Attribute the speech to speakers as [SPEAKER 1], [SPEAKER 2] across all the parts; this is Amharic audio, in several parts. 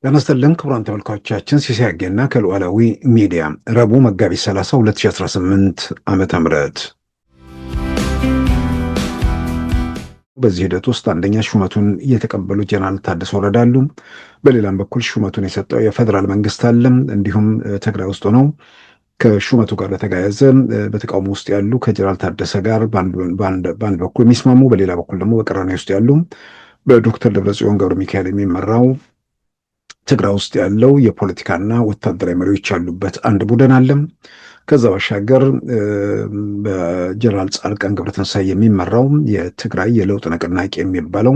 [SPEAKER 1] ጤና ይስጥልን ክቡራን ተመልካቾቻችን፣ ሲሳይ አጌና ከሉዓላዊ ሚዲያ ረቡዕ መጋቢት 30 2018 ዓመተ ምህረት በዚህ ሂደት ውስጥ አንደኛ ሹመቱን የተቀበሉት ጀነራል ታደሰ ወረደ አሉ። በሌላም በኩል ሹመቱን የሰጠው የፌዴራል መንግስት አለ። እንዲሁም ትግራይ ውስጥ ሆነው ከሹመቱ ጋር በተያያዘ በተቃውሞ ውስጥ ያሉ ከጀነራል ታደሰ ጋር በአንድ በኩል የሚስማሙ፣ በሌላ በኩል ደግሞ በቅራኔ ውስጥ ያሉ በዶክተር ደብረጽዮን ገብረ ሚካኤል የሚመራው ትግራይ ውስጥ ያለው የፖለቲካና ወታደራዊ መሪዎች ያሉበት አንድ ቡድን አለ። ከዛ ባሻገር በጀነራል ጻድቃን ገብረትንሳኤ የሚመራው የትግራይ የለውጥ ንቅናቄ የሚባለው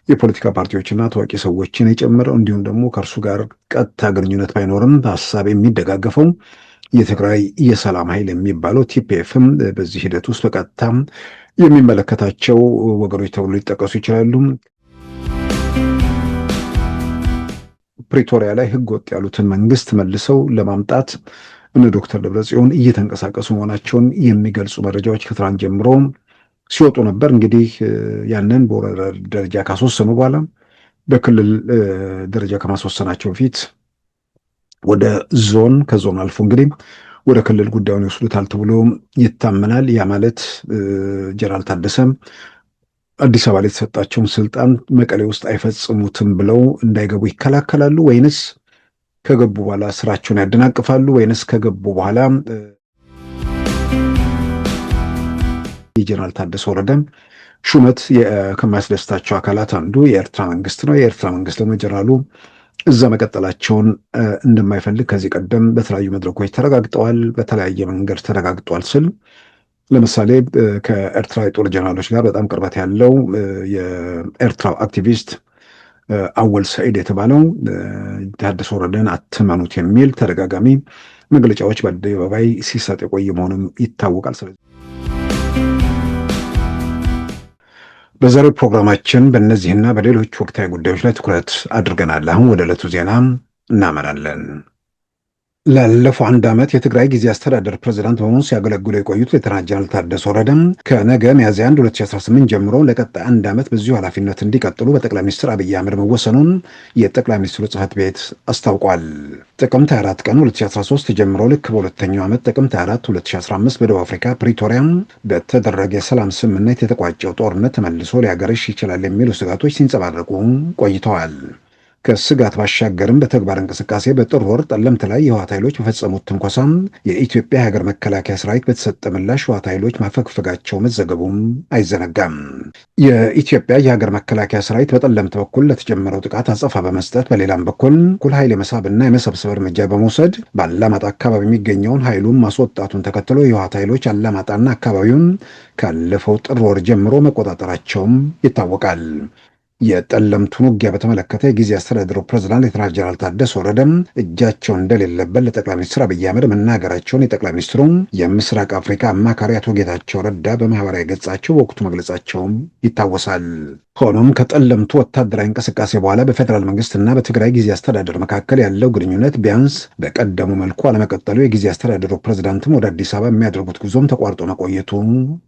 [SPEAKER 1] የፖለቲካ ፓርቲዎችና ታዋቂ ሰዎችን የጨመረው እንዲሁም ደግሞ ከእርሱ ጋር ቀጥታ ግንኙነት ባይኖርም በሀሳብ የሚደጋገፈው የትግራይ የሰላም ኃይል የሚባለው ቲፒኤፍም በዚህ ሂደት ውስጥ በቀጥታ የሚመለከታቸው ወገኖች ተብሎ ሊጠቀሱ ይችላሉ። ፕሪቶሪያ ላይ ህገ ወጥ ያሉትን መንግስት መልሰው ለማምጣት እነ ዶክተር ደብረጽዮን እየተንቀሳቀሱ መሆናቸውን የሚገልጹ መረጃዎች ከትናንት ጀምሮ ሲወጡ ነበር። እንግዲህ ያንን በወረዳ ደረጃ ካስወሰኑ በኋላ በክልል ደረጃ ከማስወሰናቸው በፊት ወደ ዞን፣ ከዞን አልፎ እንግዲህ ወደ ክልል ጉዳዩን ይወስዱታል ተብሎ ይታመናል። ያ ማለት ጀነራል ታደሰ አዲስ አበባ ላይ የተሰጣቸውን ስልጣን መቀሌ ውስጥ አይፈጽሙትም ብለው እንዳይገቡ ይከላከላሉ ወይንስ ከገቡ በኋላ ስራቸውን ያደናቅፋሉ ወይንስ ከገቡ በኋላ የጀነራል ታደሰ ወረደ ሹመት ከማያስደስታቸው አካላት አንዱ የኤርትራ መንግስት ነው። የኤርትራ መንግስት ደግሞ ጀነራሉ እዛ መቀጠላቸውን እንደማይፈልግ ከዚህ ቀደም በተለያዩ መድረኮች ተረጋግጠዋል፣ በተለያየ መንገድ ተረጋግጧል ስል ለምሳሌ ከኤርትራ የጦር ጀነራሎች ጋር በጣም ቅርበት ያለው የኤርትራው አክቲቪስት አወል ሰዒድ የተባለው ታደሰ ወረደን አትመኑት የሚል ተደጋጋሚ መግለጫዎች በአደባባይ ሲሰጥ የቆየ መሆኑም ይታወቃል። ስለዚህ በዛሬው ፕሮግራማችን በእነዚህና በሌሎች ወቅታዊ ጉዳዮች ላይ ትኩረት አድርገናል። አሁን ወደ ዕለቱ ዜና እናመራለን። ላለፈው አንድ ዓመት የትግራይ ጊዜ አስተዳደር ፕሬዝዳንት በመሆን ሲያገለግሉ የቆዩት ሌተናንት ጀነራል ታደሰ ወረደ ከነገ ሚያዝያ 1 2018 ጀምሮ ለቀጣይ አንድ ዓመት በዚሁ ኃላፊነት እንዲቀጥሉ በጠቅላይ ሚኒስትር አብይ አህመድ መወሰኑን የጠቅላይ ሚኒስትሩ ጽሕፈት ቤት አስታውቋል። ጥቅምት 24 ቀን 2013 ጀምሮ ልክ በሁለተኛው ዓመት ጥቅምት 24 2015 በደቡብ አፍሪካ ፕሪቶሪያ በተደረገ የሰላም ስምምነት የተቋጨው ጦርነት ተመልሶ ሊያገረሽ ይችላል የሚሉ ስጋቶች ሲንጸባረቁ ቆይተዋል። ከስጋት ባሻገርም በተግባር እንቅስቃሴ በጥር ወር ጠለምት ላይ የህወሓት ኃይሎች በፈጸሙት ትንኮሳም የኢትዮጵያ የሀገር መከላከያ ሰራዊት በተሰጠ ምላሽ ህወሓት ኃይሎች ማፈግፈጋቸው መዘገቡም አይዘነጋም። የኢትዮጵያ የሀገር መከላከያ ሰራዊት በጠለምት በኩል ለተጀመረው ጥቃት አጸፋ በመስጠት በሌላም በኩል ኃይል የመሳብና የመሰብሰብ እርምጃ በመውሰድ በአላማጣ አካባቢ የሚገኘውን ኃይሉን ማስወጣቱን ተከትሎ የህወሓት ኃይሎች አላማጣና አካባቢውን ካለፈው ጥር ወር ጀምሮ መቆጣጠራቸውም ይታወቃል። የጠለምቱን ውጊያ በተመለከተ የጊዜ አስተዳደሩ ፕሬዝዳንት ሌተናንት ጀነራል ታደሰ ወረደ እጃቸው እንደሌለበት ለጠቅላይ ሚኒስትር አብይ አህመድ መናገራቸውን የጠቅላይ ሚኒስትሩ የምስራቅ አፍሪካ አማካሪ አቶ ጌታቸው ረዳ በማህበራዊ ገጻቸው በወቅቱ መግለጻቸውም ይታወሳል። ሆኖም ከጠለምቱ ወታደራዊ እንቅስቃሴ በኋላ በፌዴራል መንግስትና በትግራይ ጊዜ አስተዳደር መካከል ያለው ግንኙነት ቢያንስ በቀደሙ መልኩ አለመቀጠሉ የጊዜ አስተዳደሩ ፕሬዝዳንትም ወደ አዲስ አበባ የሚያደርጉት ጉዞም ተቋርጦ መቆየቱ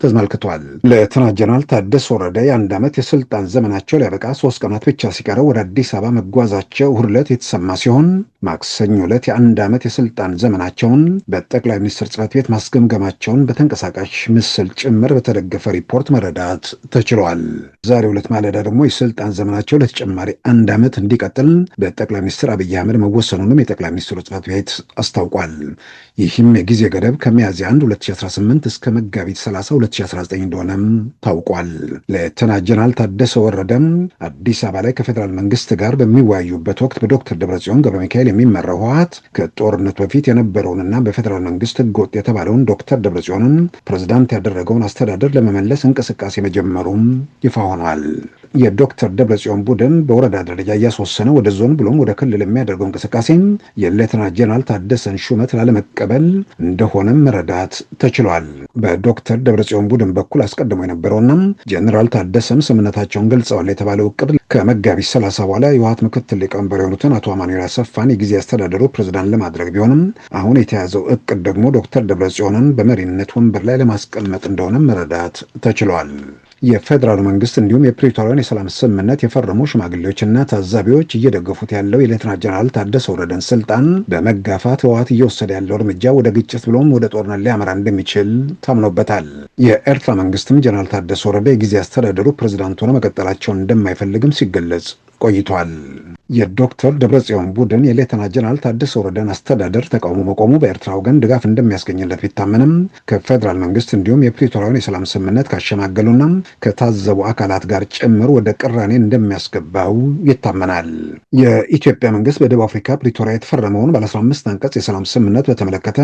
[SPEAKER 1] ተመልክቷል። ሌተናንት ጀነራል ታደሰ ወረደ የአንድ ዓመት የስልጣን ዘመናቸው ሊያበቃ 3 ቀናት ብቻ ሲቀረው ወደ አዲስ አበባ መጓዛቸው እሁድ ዕለት የተሰማ ሲሆን ማክሰኞ ዕለት የአንድ ዓመት የስልጣን ዘመናቸውን በጠቅላይ ሚኒስትር ጽሕፈት ቤት ማስገምገማቸውን በተንቀሳቃሽ ምስል ጭምር በተደገፈ ሪፖርት መረዳት ተችሏል። ዛሬው ዕለት ማለዳ ደግሞ የስልጣን ዘመናቸው ለተጨማሪ አንድ ዓመት እንዲቀጥል በጠቅላይ ሚኒስትር አብይ አህመድ መወሰኑንም የጠቅላይ ሚኒስትሩ ጽሕፈት ቤት አስታውቋል። ይህም የጊዜ ገደብ ከሚያዝያ 1 2018 እስከ መጋቢት 30 2019 እንደሆነም ታውቋል። ሌተናንት ጀነራል ታደሰ ወረደም አዲስ አበባ ላይ ከፌዴራል መንግስት ጋር በሚወያዩበት ወቅት በዶክተር ደብረጽዮን ገብረ ሚካኤል የሚመራው ህወሓት ከጦርነቱ በፊት የነበረውንና በፌዴራል መንግስት ህገወጥ የተባለውን ዶክተር ደብረጽዮንን ፕሬዝዳንት ያደረገውን አስተዳደር ለመመለስ እንቅስቃሴ መጀመሩም ይፋ ሆኗል። የዶክተር ደብረጽዮን ቡድን በወረዳ ደረጃ እያስወሰነ ወደ ዞን ብሎም ወደ ክልል የሚያደርገው እንቅስቃሴ የሌተና ጀነራል ታደሰን ሹመት ላለመቀበል እንደሆነም መረዳት ተችሏል። በዶክተር ደብረጽዮን ቡድን በኩል አስቀድሞ የነበረውና ጀነራል ታደሰም ስምምነታቸውን ገልጸዋል የተባለው እቅድ ከመጋቢት 30 በኋላ የህወሓት ምክትል ሊቀመንበር የሆኑትን አቶ አማኑኤል አሰፋን የጊዜ አስተዳደሩ ፕሬዝዳንት ለማድረግ ቢሆንም አሁን የተያዘው እቅድ ደግሞ ዶክተር ደብረጽዮንን በመሪነት ወንበር ላይ ለማስቀመጥ እንደሆነ መረዳት ተችሏል። የፌዴራል መንግስት እንዲሁም የፕሪቶሪያን የሰላም ስምምነት የፈረሙ ሽማግሌዎችና ታዛቢዎች እየደገፉት ያለው የሌተና ጀነራል ታደሰ ወረደን ስልጣን በመጋፋት ህወሓት እየወሰደ ያለው እርምጃ ወደ ግጭት ብሎም ወደ ጦርነት ሊያመራ እንደሚችል ታምኖበታል። የኤርትራ መንግስትም ጀነራል ታደሰ ወረደ የጊዜ አስተዳደሩ ፕሬዝዳንት ሆነው መቀጠላቸውን እንደማይፈልግም ሲገለጽ ቆይቷል። የዶክተር ደብረጽዮን ቡድን የሌተና ጀነራል ታደሰ ወረደን አስተዳደር ተቃውሞ መቆሙ በኤርትራ ወገን ድጋፍ እንደሚያስገኝለት ቢታመንም ከፌዴራል መንግስት እንዲሁም የፕሪቶሪያን የሰላም ስምምነት ካሸማገሉና ከታዘቡ አካላት ጋር ጭምር ወደ ቅራኔ እንደሚያስገባው ይታመናል። የኢትዮጵያ መንግስት በደቡብ አፍሪካ ፕሪቶሪያ የተፈረመውን ባለ 15 አንቀጽ የሰላም ስምምነት በተመለከተ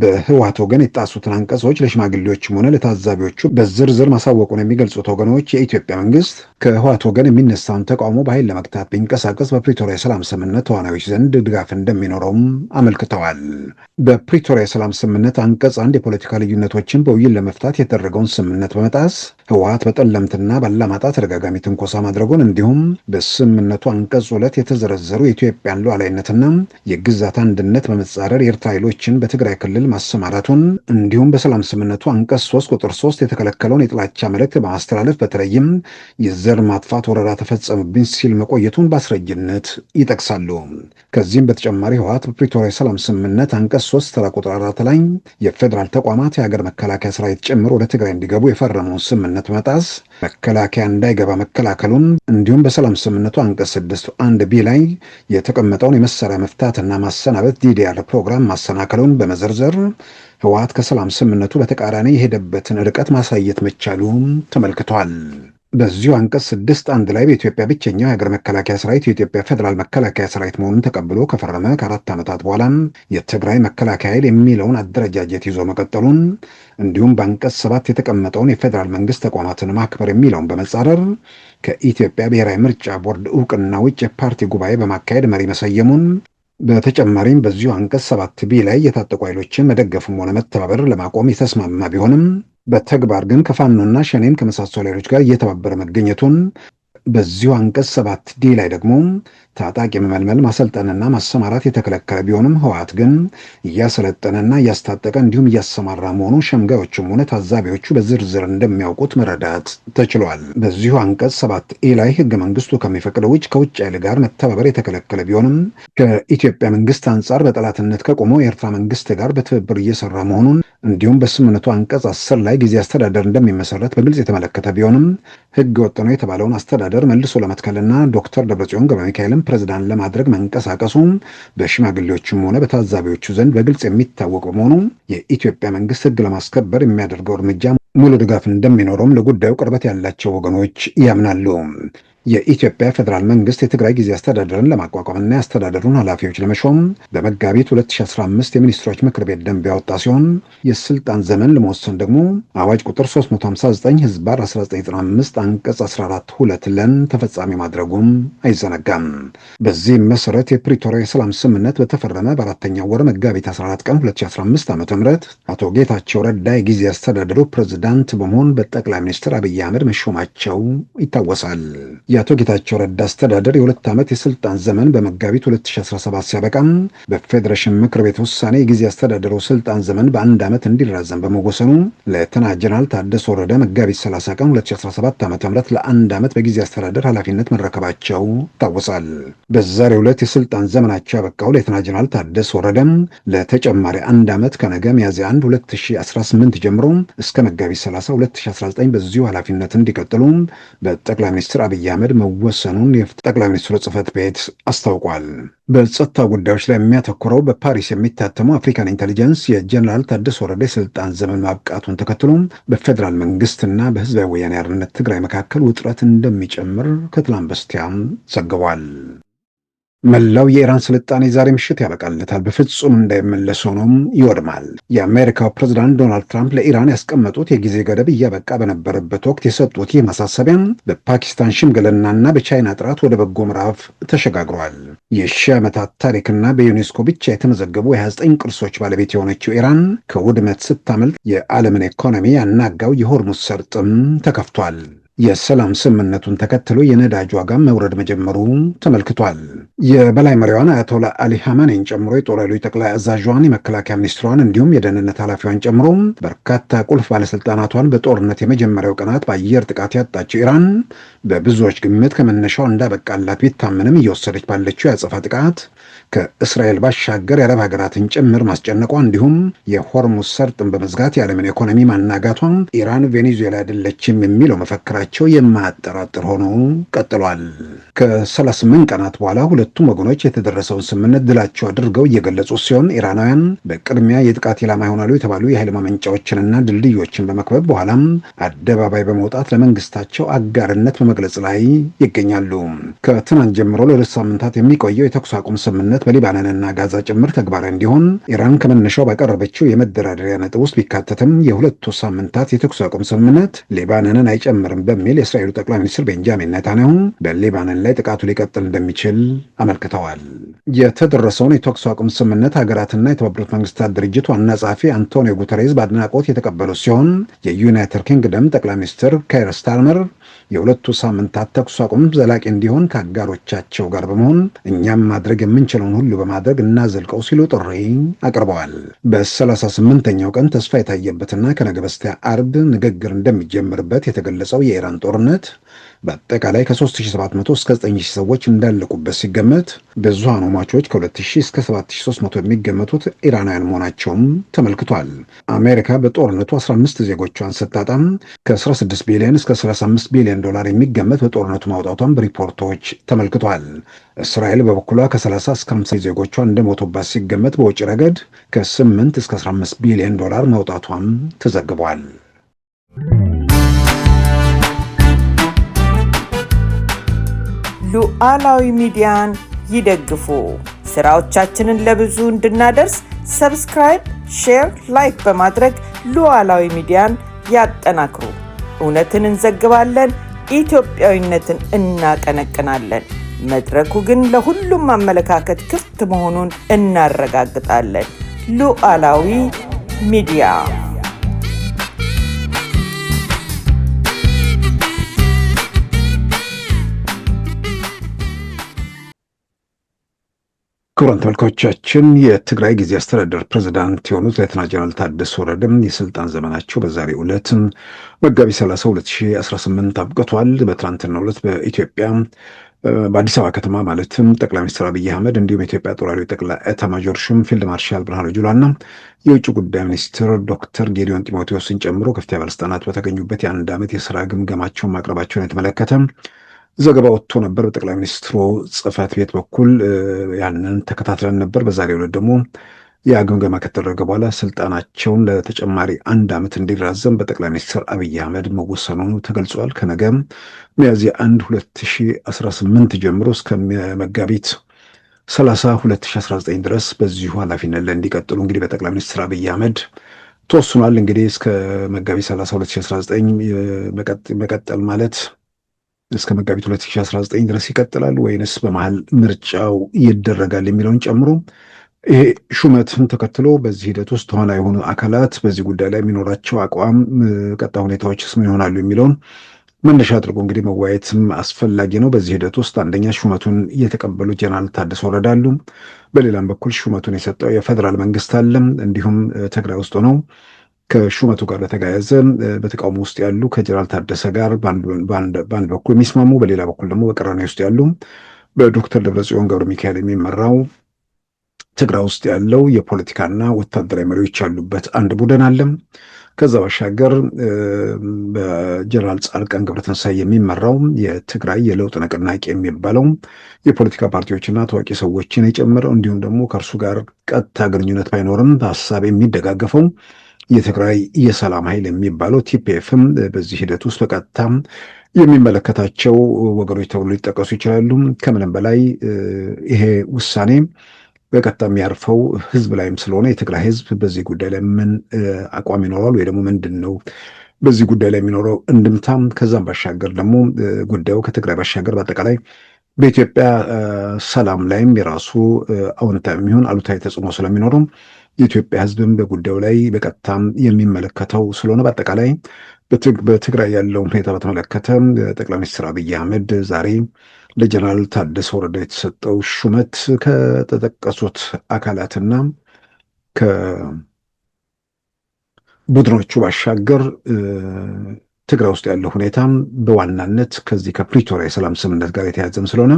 [SPEAKER 1] በህወሓት ወገን የጣሱትን አንቀጾች ለሽማግሌዎችም ሆነ ለታዛቢዎቹ በዝርዝር ማሳወቁን የሚገልጹት ወገኖች የኢትዮጵያ መንግስት ከህወሓት ወገን የሚነሳውን ተቃውሞ በኃይል ለመግታት ቢንቀሳቀስ በፕሪቶሪያ የሰላም ስምምነት ተዋናዮች ዘንድ ድጋፍ እንደሚኖረውም አመልክተዋል። በፕሪቶሪያ የሰላም ስምምነት አንቀጽ 1 የፖለቲካ ልዩነቶችን በውይይት ለመፍታት የተደረገውን ስምምነት በመጣስ ህወሓት በጠለምትና ባላማጣ ተደጋጋሚ ትንኮሳ ማድረጉን እንዲሁም በስምምነቱ አንቀጽ 2 የተዘረዘሩ የኢትዮጵያን ሉዓላዊነትና የግዛት አንድነት በመጻረር የኤርትራ ኃይሎችን በትግራይ ክልል ማሰማራቱን እንዲሁም በሰላም ስምምነቱ አንቀጽ 3 ቁጥር 3 የተከለከለውን የጥላቻ መልእክት በማስተላለፍ በተለይም የዘር ማጥፋት ወረራ ተፈጸመብኝ ሲል መቆየቱን በአስረጅነት ይጠቅሳሉ። ከዚህም በተጨማሪ ህወሓት በፕሪቶሪያ የሰላም ስምምነት አንቀጽ 3 ተራ ቁጥር 4 ላይ የፌዴራል ተቋማት የሀገር መከላከያ ሰራዊት ጭምር ወደ ትግራይ እንዲገቡ የፈረመውን ስምምነት መጣስ መከላከያ እንዳይገባ መከላከሉን እንዲሁም በሰላም ስምምነቱ አንቀጽ 6 1 ቢ ላይ የተቀመጠውን የመሳሪያ መፍታትና ማሰናበት ዲዲአር ፕሮግራም ማሰናከሉን በመዘርዘር ህወሓት ከሰላም ስምምነቱ በተቃራኒ የሄደበትን ርቀት ማሳየት መቻሉም ተመልክቷል። በዚሁ አንቀጽ 6 1 ላይ በኢትዮጵያ ብቸኛው የሀገር መከላከያ ሰራዊት የኢትዮጵያ ፌዴራል መከላከያ ሰራዊት መሆኑን ተቀብሎ ከፈረመ ከ4 ዓመታት በኋላ የትግራይ መከላከያ ኃይል የሚለውን አደረጃጀት ይዞ መቀጠሉን እንዲሁም በአንቀጽ 7 የተቀመጠውን የፌዴራል መንግስት ተቋማትን ማክበር የሚለውን በመጻረር ከኢትዮጵያ ብሔራዊ ምርጫ ቦርድ እውቅና ውጭ የፓርቲ ጉባኤ በማካሄድ መሪ መሰየሙን በተጨማሪም በዚሁ አንቀጽ 7 ቢ ላይ የታጠቁ ኃይሎችን መደገፍም ሆነ መተባበር ለማቆም የተስማማ ቢሆንም በተግባር ግን ከፋኖና ሸኔን ከመሳሰሉ ኃይሎች ጋር እየተባበረ መገኘቱን በዚሁ አንቀጽ 7 ዲ ላይ ደግሞ ታጣቂ መመልመል ማሰልጠንና ማሰማራት የተከለከለ ቢሆንም ህወሓት ግን እያሰለጠነና እያስታጠቀ እንዲሁም እያሰማራ መሆኑ ሸምጋዮቹም ሆነ ታዛቢዎቹ በዝርዝር እንደሚያውቁት መረዳት ተችሏል። በዚሁ አንቀጽ 7 ኤ ላይ ህገ መንግስቱ ከሚፈቅደው ውጭ ከውጭ ኃይል ጋር መተባበር የተከለከለ ቢሆንም ከኢትዮጵያ መንግስት አንጻር በጠላትነት ከቆመው የኤርትራ መንግስት ጋር በትብብር እየሰራ መሆኑን እንዲሁም በስምምነቱ አንቀጽ 10 ላይ ጊዜ አስተዳደር እንደሚመሰረት በግልጽ የተመለከተ ቢሆንም ህገ ወጥ ነው የተባለውን አስተዳደር መልሶ ለመትከልና ዶክተር ደብረጽዮን ገብረ ሚካኤልን ፕሬዝዳንት ለማድረግ መንቀሳቀሱ በሽማግሌዎችም ሆነ በታዛቢዎቹ ዘንድ በግልጽ የሚታወቅ በመሆኑ የኢትዮጵያ መንግስት ህግ ለማስከበር የሚያደርገው እርምጃ ሙሉ ድጋፍ እንደሚኖረውም ለጉዳዩ ቅርበት ያላቸው ወገኖች ያምናሉ። የኢትዮጵያ ፌዴራል መንግስት የትግራይ ጊዜ አስተዳደርን ለማቋቋምና የአስተዳደሩን ኃላፊዎች ለመሾም በመጋቢት 2015 የሚኒስትሮች ምክር ቤት ደንብ ያወጣ ሲሆን የስልጣን ዘመን ለመወሰን ደግሞ አዋጅ ቁጥር 359 ህዝባር 1995 አንቀጽ 14 2 ለን ተፈጻሚ ማድረጉም አይዘነጋም። በዚህም መሰረት የፕሪቶሪያ የሰላም ስምምነት በተፈረመ በአራተኛው ወር መጋቢት 14 ቀን 2015 ዓ.ም አቶ ጌታቸው ረዳ የጊዜ አስተዳደሩ ፕሬዝዳንት በመሆን በጠቅላይ ሚኒስትር አብይ አህመድ መሾማቸው ይታወሳል። የአቶ ጌታቸው ረዳ አስተዳደር የ2 ዓመት የስልጣን ዘመን በመጋቢት 2017 ሲያበቃም በፌዴሬሽን ምክር ቤት ውሳኔ የጊዜ አስተዳደሩ ስልጣን ዘመን በ1 ዓመት እንዲራዘም በመወሰኑ ሌተና ጀነራል ታደሰ ወረደ መጋቢት 30 ቀን 2017 ዓ.ም ለ1 ዓመት በጊዜ አስተዳደር ኃላፊነት መረከባቸው ይታወሳል። በዛሬው ዕለት የስልጣን ዘመናቸው ያበቃው ሌተና ጀነራል ታደሰ ወረደም ለተጨማሪ 1 ዓመት ከነገ ሚያዝያ 1 2018 ጀምሮ እስከ መጋቢት 30 2019 በዚሁ ኃላፊነት እንዲቀጥሉ በጠቅላይ ሚኒስትር አብይ አህመድ መወሰኑን የጠቅላይ ሚኒስትሩ ጽህፈት ቤት አስታውቋል። በጸጥታ ጉዳዮች ላይ የሚያተኩረው በፓሪስ የሚታተመው አፍሪካን ኢንቴሊጀንስ የጀነራል ታደሰ ወረደ የስልጣን ዘመን ማብቃቱን ተከትሎ በፌዴራል መንግስትና በህዝባዊ ወያኔ ሓርነት ትግራይ መካከል ውጥረት እንደሚጨምር ከትላንት በስቲያም ዘግቧል። መላው የኢራን ስልጣኔ ዛሬ ምሽት ያበቃለታል፣ በፍጹም እንዳይመለስ ሆኖም ይወድማል። የአሜሪካው ፕሬዝዳንት ዶናልድ ትራምፕ ለኢራን ያስቀመጡት የጊዜ ገደብ እያበቃ በነበረበት ወቅት የሰጡት ይህ ማሳሰቢያ በፓኪስታን ሽምግልናና በቻይና ጥራት ወደ በጎ ምዕራፍ ተሸጋግሯል። የሺህ ዓመታት ታሪክና በዩኔስኮ ብቻ የተመዘገቡ የ29 ቅርሶች ባለቤት የሆነችው ኢራን ከውድመት ስታመልጥ የዓለምን ኢኮኖሚ ያናጋው የሆርሙዝ ሰርጥም ተከፍቷል። የሰላም ስምምነቱን ተከትሎ የነዳጅ ዋጋ መውረድ መጀመሩ ተመልክቷል። የበላይ መሪዋን አያቶላ አሊ ሐማኔን ጨምሮ የጦር ኃይሎች ጠቅላይ አዛዧን፣ የመከላከያ ሚኒስትሯን እንዲሁም የደህንነት ኃላፊዋን ጨምሮ በርካታ ቁልፍ ባለስልጣናቷን በጦርነት የመጀመሪያው ቀናት በአየር ጥቃት ያጣችው ኢራን በብዙዎች ግምት ከመነሻው እንዳበቃላት ቢታመንም እየወሰደች ባለችው የአጸፋ ጥቃት ከእስራኤል ባሻገር የአረብ ሀገራትን ጭምር ማስጨነቋ እንዲሁም የሆርሙዝ ሰርጥን በመዝጋት የዓለምን ኢኮኖሚ ማናጋቷ ኢራን ቬኔዙዌላ አይደለችም የሚለው መፈክራቸው የማያጠራጥር ሆኖ ቀጥሏል። ከ38 ቀናት በኋላ ሁለቱም ወገኖች የተደረሰውን ስምምነት ድላቸው አድርገው እየገለጹ ሲሆን ኢራናውያን በቅድሚያ የጥቃት ኢላማ ይሆናሉ የተባሉ የኃይል ማመንጫዎችንና ድልድዮችን በመክበብ በኋላም አደባባይ በመውጣት ለመንግስታቸው አጋርነት በመግለጽ ላይ ይገኛሉ። ከትናንት ጀምሮ ለሁለት ሳምንታት የሚቆየው የተኩስ አቁም ስምምነት በሊባኖንና ጋዛ ጭምር ተግባራዊ እንዲሆን ኢራን ከመነሻው ባቀረበችው የመደራደሪያ ነጥብ ውስጥ ቢካተትም የሁለቱ ሳምንታት የተኩስ አቁም ስምምነት ሊባኖንን አይጨምርም በሚል የእስራኤሉ ጠቅላይ ሚኒስትር ቤንጃሚን ኔታንያሁ በሊባኖን ላይ ጥቃቱ ሊቀጥል እንደሚችል አመልክተዋል። የተደረሰውን የተኩስ አቁም ስምምነት ሀገራትና የተባበሩት መንግስታት ድርጅት ዋና ጸሐፊ አንቶኒዮ ጉተሬዝ በአድናቆት የተቀበሉ ሲሆን የዩናይትድ ኪንግደም ጠቅላይ ሚኒስትር ካይር ስታርመር የሁለቱ ሳምንታት ተኩስ አቁም ዘላቂ እንዲሆን ከአጋሮቻቸው ጋር በመሆን እኛም ማድረግ የምንችለውን ሁሉ በማድረግ እናዘልቀው ሲሉ ጥሪ አቅርበዋል። በ38ኛው ቀን ተስፋ የታየበትና ከነገ በስቲያ አርብ ንግግር እንደሚጀምርበት የተገለጸው የኢራን ጦርነት በአጠቃላይ ከ3700 እስከ 9000 ሰዎች እንዳለቁበት ሲገመት ብዙሃኑ ሟቾች ከ2000 እስከ 7300 የሚገመቱት ኢራናውያን መሆናቸውም ተመልክቷል። አሜሪካ በጦርነቱ 15 ዜጎቿን ስታጣም ከ16 ቢሊዮን እስከ 35 ቢሊዮን ዶላር የሚገመት በጦርነቱ ማውጣቷን በሪፖርቶች ተመልክቷል። እስራኤል በበኩሏ ከ30 እስከ 50 ዜጎቿ እንደሞቱባት ሲገመት በውጭ ረገድ ከ8 እስከ 15 ቢሊዮን ዶላር ማውጣቷም ተዘግቧል።
[SPEAKER 2] ሉዓላዊ ሚዲያን ይደግፉ። ስራዎቻችንን ለብዙ እንድናደርስ ሰብስክራይብ፣ ሼር፣ ላይክ በማድረግ ሉዓላዊ ሚዲያን ያጠናክሩ። እውነትን እንዘግባለን፣ ኢትዮጵያዊነትን እናቀነቅናለን። መድረኩ ግን ለሁሉም አመለካከት ክፍት መሆኑን እናረጋግጣለን። ሉዓላዊ ሚዲያ
[SPEAKER 1] ክቡራን ተመልካቾቻችን የትግራይ ጊዜ አስተዳደር ፕሬዝዳንት የሆኑት ሌተና ጀነራል ታደሰ ወረደም የስልጣን ዘመናቸው በዛሬው ዕለት መጋቢት 30 2018 አብቅቷል። በትናንትናው ዕለት በኢትዮጵያ በአዲስ አበባ ከተማ ማለትም ጠቅላይ ሚኒስትር አብይ አህመድ እንዲሁም የኢትዮጵያ ጦር ኃይሎች ጠቅላይ ኤታማዦር ሹም ፊልድ ማርሻል ብርሃኑ ጁላና የውጭ ጉዳይ ሚኒስትር ዶክተር ጌዲዮን ጢሞቴዎስን ጨምሮ ከፍተኛ ባለስልጣናት በተገኙበት የአንድ ዓመት የስራ ግምገማቸውን ማቅረባቸውን የተመለከተ ዘገባ ወጥቶ ነበር። በጠቅላይ ሚኒስትሩ ጽህፈት ቤት በኩል ያንን ተከታትለን ነበር። በዛሬው ዕለት ደግሞ ያ ግምገማ ከተደረገ በኋላ ስልጣናቸውን ለተጨማሪ አንድ ዓመት እንዲራዘም በጠቅላይ ሚኒስትር አብይ አህመድ መወሰኑ ተገልጿል። ከነገም ሚያዝያ 1 2018 ጀምሮ እስከ መጋቢት 30 2019 ድረስ በዚሁ ኃላፊነት ላይ እንዲቀጥሉ እንግዲህ በጠቅላይ ሚኒስትር አብይ አህመድ ተወስኗል። እንግዲህ እስከ መጋቢት 30 2019 መቀጠል ማለት እስከ መጋቢት 2019 ድረስ ይቀጥላል ወይንስ በመሃል ምርጫው ይደረጋል የሚለውን ጨምሮ ይሄ ሹመትን ተከትሎ በዚህ ሂደት ውስጥ ተዋናይ የሆኑ አካላት በዚህ ጉዳይ ላይ የሚኖራቸው አቋም፣ ቀጣይ ሁኔታዎችስ ምን ይሆናሉ የሚለውን መነሻ አድርጎ እንግዲህ መወያየትም አስፈላጊ ነው። በዚህ ሂደት ውስጥ አንደኛ ሹመቱን የተቀበሉት ጀነራል ታደሰ ወረደ አሉ። በሌላም በኩል ሹመቱን የሰጠው የፌዴራል መንግስት አለ። እንዲሁም ትግራይ ውስጥ ሆነው ከሹመቱ ጋር በተያያዘ በተቃውሞ ውስጥ ያሉ ከጀነራል ታደሰ ጋር በአንድ በኩል የሚስማሙ፣ በሌላ በኩል ደግሞ በቅራኔ ውስጥ ያሉ በዶክተር ደብረጽዮን ገብረ ሚካኤል የሚመራው ትግራይ ውስጥ ያለው የፖለቲካና ወታደራዊ መሪዎች ያሉበት አንድ ቡድን አለ። ከዛ ባሻገር በጀነራል ጻድቃን ገብረትንሳኤ የሚመራው የትግራይ የለውጥ ንቅናቄ የሚባለው የፖለቲካ ፓርቲዎችና ታዋቂ ሰዎችን የጨመረው እንዲሁም ደግሞ ከእርሱ ጋር ቀጥታ ግንኙነት ባይኖርም በሀሳብ የሚደጋገፈው የትግራይ የሰላም ኃይል የሚባለው ቲፒኤፍም በዚህ ሂደት ውስጥ በቀጥታ የሚመለከታቸው ወገኖች ተብሎ ሊጠቀሱ ይችላሉ። ከምንም በላይ ይሄ ውሳኔ በቀጥታ የሚያርፈው ህዝብ ላይም ስለሆነ የትግራይ ህዝብ በዚህ ጉዳይ ላይ ምን አቋም ይኖራል ወይ ደግሞ ምንድን ነው በዚህ ጉዳይ ላይ የሚኖረው እንድምታም፣ ከዛም ባሻገር ደግሞ ጉዳዩ ከትግራይ ባሻገር በአጠቃላይ በኢትዮጵያ ሰላም ላይም የራሱ አዎንታዊ የሚሆን አሉታዊ ተጽዕኖ ስለሚኖረው የኢትዮጵያ ህዝብም በጉዳዩ ላይ በቀጥታም የሚመለከተው ስለሆነ በአጠቃላይ በትግራይ ያለውን ሁኔታ በተመለከተ ጠቅላይ ሚኒስትር አብይ አህመድ ዛሬ ለጀነራል ታደሰ ወረደ የተሰጠው ሹመት ከተጠቀሱት አካላትና ከቡድኖቹ ባሻገር ትግራይ ውስጥ ያለው ሁኔታ በዋናነት ከዚህ ከፕሪቶሪያ የሰላም ስምምነት ጋር የተያዘም ስለሆነ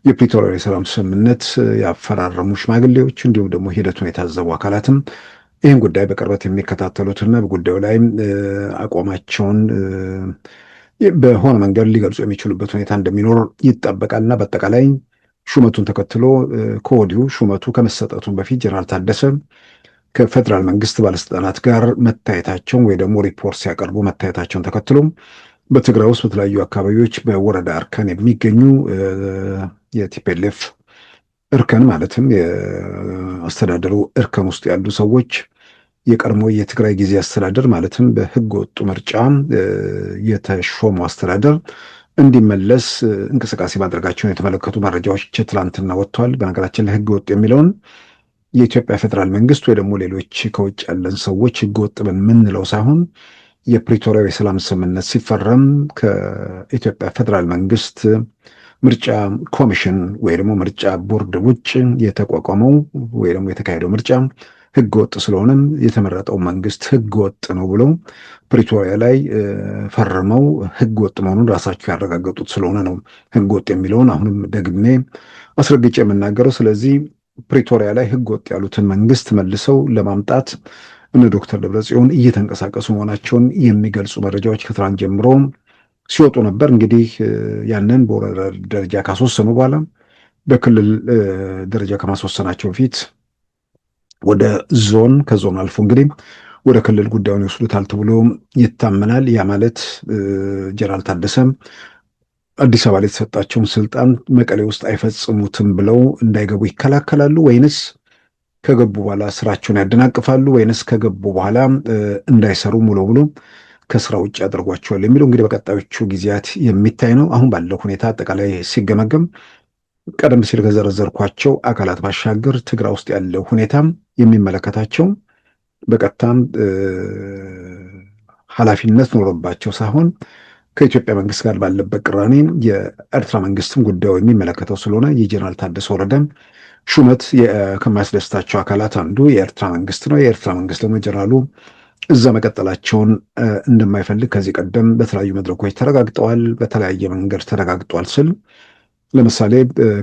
[SPEAKER 1] የፕሪቶሪያ የሰላም ስምምነት ያፈራረሙ ሽማግሌዎች እንዲሁም ደግሞ ሂደቱን የታዘቡ አካላትም ይህን ጉዳይ በቅርበት የሚከታተሉትና በጉዳዩ ላይ አቋማቸውን በሆነ መንገድ ሊገልጹ የሚችሉበት ሁኔታ እንደሚኖር ይጠበቃልና በአጠቃላይ ሹመቱን ተከትሎ ከወዲሁ ሹመቱ ከመሰጠቱን በፊት ጀነራል ታደሰ ከፌዴራል መንግስት ባለስልጣናት ጋር መታየታቸውን ወይ ደግሞ ሪፖርት ሲያቀርቡ መታየታቸውን ተከትሎ በትግራይ ውስጥ በተለያዩ አካባቢዎች በወረዳ እርከን የሚገኙ የቲፒኤልኤፍ እርከን ማለትም የአስተዳደሩ እርከን ውስጥ ያሉ ሰዎች የቀድሞ የትግራይ ጊዜ አስተዳደር ማለትም በህገ ወጡ ምርጫ የተሾሙ አስተዳደር እንዲመለስ እንቅስቃሴ ማድረጋቸውን የተመለከቱ መረጃዎች ትላንትና ወጥተዋል። በነገራችን ላይ ህገ ወጥ የሚለውን የኢትዮጵያ ፌዴራል መንግስት ወይ ደግሞ ሌሎች ከውጭ ያለን ሰዎች ህገ ወጥ የምንለው ሳይሆን የፕሪቶሪያው የሰላም ስምምነት ሲፈረም ከኢትዮጵያ ፌዴራል መንግስት ምርጫ ኮሚሽን ወይ ደግሞ ምርጫ ቦርድ ውጭ የተቋቋመው ወይ ደግሞ የተካሄደው ምርጫ ህገ ወጥ ስለሆነም የተመረጠው መንግስት ህገ ወጥ ነው ብለው ፕሪቶሪያ ላይ ፈርመው ህገ ወጥ መሆኑን ራሳቸው ያረጋገጡት ስለሆነ ነው ህገ ወጥ የሚለውን አሁንም ደግሜ አስረግጬ የምናገረው። ስለዚህ ፕሪቶሪያ ላይ ህገ ወጥ ያሉትን መንግስት መልሰው ለማምጣት እነ ዶክተር ደብረጽዮን እየተንቀሳቀሱ መሆናቸውን የሚገልጹ መረጃዎች ከትናንት ጀምሮ ሲወጡ ነበር። እንግዲህ ያንን በወረዳ ደረጃ ካስወሰኑ በኋላ በክልል ደረጃ ከማስወሰናቸው በፊት ወደ ዞን፣ ከዞን አልፎ እንግዲህ ወደ ክልል ጉዳዩን ይወስዱታል ተብሎ ይታመናል። ያ ማለት ጀነራል ታደሰ አዲስ አበባ ላይ የተሰጣቸውን ስልጣን መቀሌ ውስጥ አይፈጽሙትም ብለው እንዳይገቡ ይከላከላሉ ወይንስ ከገቡ በኋላ ስራቸውን ያደናቅፋሉ ወይንስ ከገቡ በኋላ እንዳይሰሩ ሙሉ ሙሉ ከስራ ውጭ ያደርጓቸዋል የሚለው እንግዲህ በቀጣዮቹ ጊዜያት የሚታይ ነው። አሁን ባለው ሁኔታ አጠቃላይ ሲገመገም ቀደም ሲል ከዘረዘርኳቸው አካላት ባሻገር ትግራይ ውስጥ ያለው ሁኔታ የሚመለከታቸው በቀጥታም ኃላፊነት ኖሮባቸው ሳይሆን ከኢትዮጵያ መንግስት ጋር ባለበት ቅራኔ የኤርትራ መንግስትም ጉዳዩ የሚመለከተው ስለሆነ የጀነራል ታደሰ ወረደ ሹመት ከማያስደስታቸው አካላት አንዱ የኤርትራ መንግስት ነው። የኤርትራ መንግስት ደግሞ ጀነራሉ እዛ መቀጠላቸውን እንደማይፈልግ ከዚህ ቀደም በተለያዩ መድረኮች ተረጋግጠዋል፣ በተለያየ መንገድ ተረጋግጧል ስል ለምሳሌ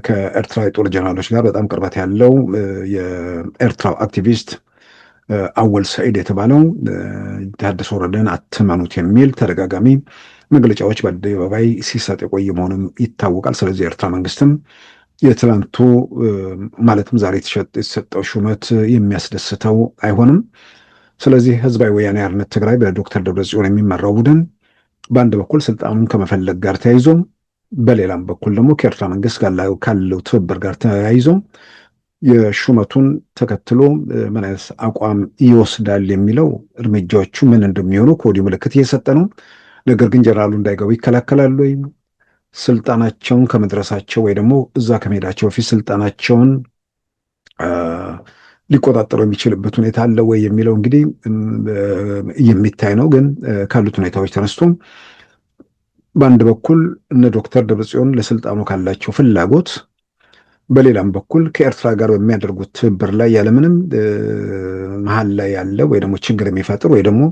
[SPEAKER 1] ከኤርትራ የጦር ጀነራሎች ጋር በጣም ቅርበት ያለው የኤርትራው አክቲቪስት አወል ሰዒድ የተባለው ታደሰ ወረደን አትመኑት የሚል ተደጋጋሚ መግለጫዎች በአደባባይ ሲሰጥ የቆየ መሆኑም ይታወቃል። ስለዚህ የኤርትራ መንግስትም የትላንቱ ማለትም ዛሬ የተሰጠው ሹመት የሚያስደስተው አይሆንም። ስለዚህ ህዝባዊ ወያኔ ሓርነት ትግራይ በዶክተር ደብረጽዮን የሚመራው ቡድን በአንድ በኩል ስልጣኑን ከመፈለግ ጋር ተያይዞ በሌላም በኩል ደግሞ ከኤርትራ መንግስት ካለው ትብብር ጋር ተያይዞ የሹመቱን ተከትሎ ምን አይነት አቋም ይወስዳል የሚለው እርምጃዎቹ ምን እንደሚሆኑ ከወዲሁ ምልክት እየሰጠ ነው። ነገር ግን ጀነራሉ እንዳይገቡ ይከላከላሉ ወይ? ስልጣናቸውን ከመድረሳቸው ወይ ደግሞ እዛ ከመሄዳቸው በፊት ስልጣናቸውን ሊቆጣጠሩ የሚችልበት ሁኔታ አለ ወይ የሚለው እንግዲህ የሚታይ ነው። ግን ካሉት ሁኔታዎች ተነስቶ በአንድ በኩል እነ ዶክተር ደብረጽዮን ለስልጣኑ ካላቸው ፍላጎት፣ በሌላም በኩል ከኤርትራ ጋር በሚያደርጉት ትብብር ላይ ያለምንም መሀል ላይ ያለ ወይ ደግሞ ችግር የሚፈጥር ወይ ደግሞ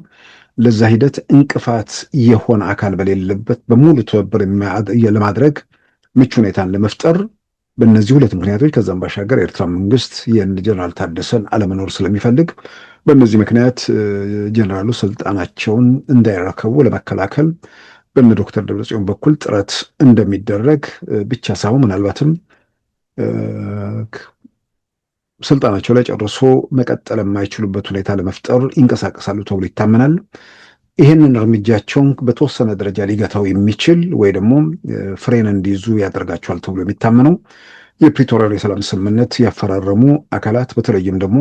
[SPEAKER 1] ለዛ ሂደት እንቅፋት የሆነ አካል በሌለበት በሙሉ ትብብር ለማድረግ ምቹ ሁኔታን ለመፍጠር በእነዚህ ሁለት ምክንያቶች ከዛም ባሻገር የኤርትራ መንግስት የጀነራል ታደሰን አለመኖር ስለሚፈልግ በእነዚህ ምክንያት ጀነራሉ ስልጣናቸውን እንዳይረከቡ ለመከላከል በእነ ዶክተር ደብረጽዮን በኩል ጥረት እንደሚደረግ ብቻ ሳይሆን ምናልባትም ስልጣናቸው ላይ ጨርሶ መቀጠል የማይችሉበት ሁኔታ ለመፍጠር ይንቀሳቀሳሉ ተብሎ ይታመናል። ይህንን እርምጃቸውን በተወሰነ ደረጃ ሊገታው የሚችል ወይ ደግሞ ፍሬን እንዲይዙ ያደርጋቸዋል ተብሎ የሚታመነው የፕሪቶሪያ የሰላም ስምምነት ያፈራረሙ አካላት በተለይም ደግሞ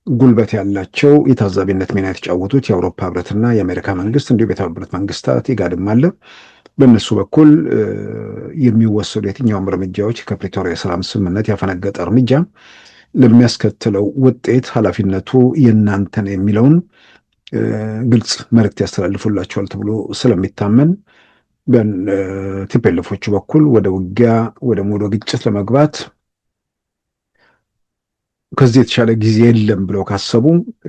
[SPEAKER 1] ጉልበት ያላቸው የታዛቢነት ሚና የተጫወቱት የአውሮፓ ህብረትና የአሜሪካ መንግስት እንዲሁም የተባበሩት መንግስታት ኢጋድም አለ። በእነሱ በኩል የሚወሰዱ የትኛውም እርምጃዎች ከፕሪቶሪያ የሰላም ስምምነት ያፈነገጠ እርምጃ ለሚያስከትለው ውጤት ኃላፊነቱ የእናንተን የሚለውን ግልጽ መልእክት ያስተላልፉላቸዋል ተብሎ ስለሚታመን በቲፒኤልኤፎቹ በኩል ወደ ውጊያ ወደ ግጭት ለመግባት ከዚህ የተሻለ ጊዜ የለም ብለው ካሰቡ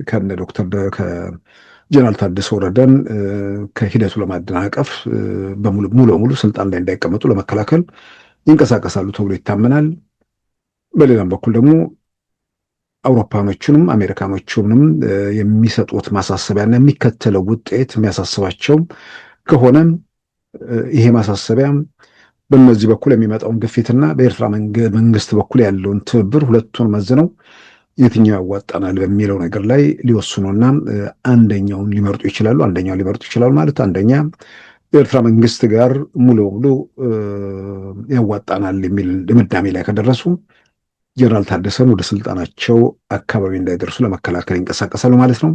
[SPEAKER 1] ከጀነራል ታደሰ ወረደን ከሂደቱ ለማደናቀፍ ሙሉ በሙሉ ስልጣን ላይ እንዳይቀመጡ ለመከላከል ይንቀሳቀሳሉ ተብሎ ይታመናል። በሌላም በኩል ደግሞ አውሮፓኖቹንም አሜሪካኖቹንም የሚሰጡት ማሳሰቢያና የሚከተለው ውጤት የሚያሳስባቸው ከሆነ ይሄ ማሳሰቢያ በእነዚህ በኩል የሚመጣውን ግፊትና በኤርትራ መንግስት በኩል ያለውን ትብብር ሁለቱን መዝነው የትኛው ያዋጣናል በሚለው ነገር ላይ ሊወስኑና አንደኛውን ሊመርጡ ይችላሉ ማለት አንደኛ የኤርትራ መንግስት ጋር ሙሉ በሙሉ ያዋጣናል የሚል ድምዳሜ ላይ ከደረሱ ጀነራል ታደሰን ወደ ስልጣናቸው አካባቢ እንዳይደርሱ ለመከላከል ይንቀሳቀሳሉ ማለት ነው።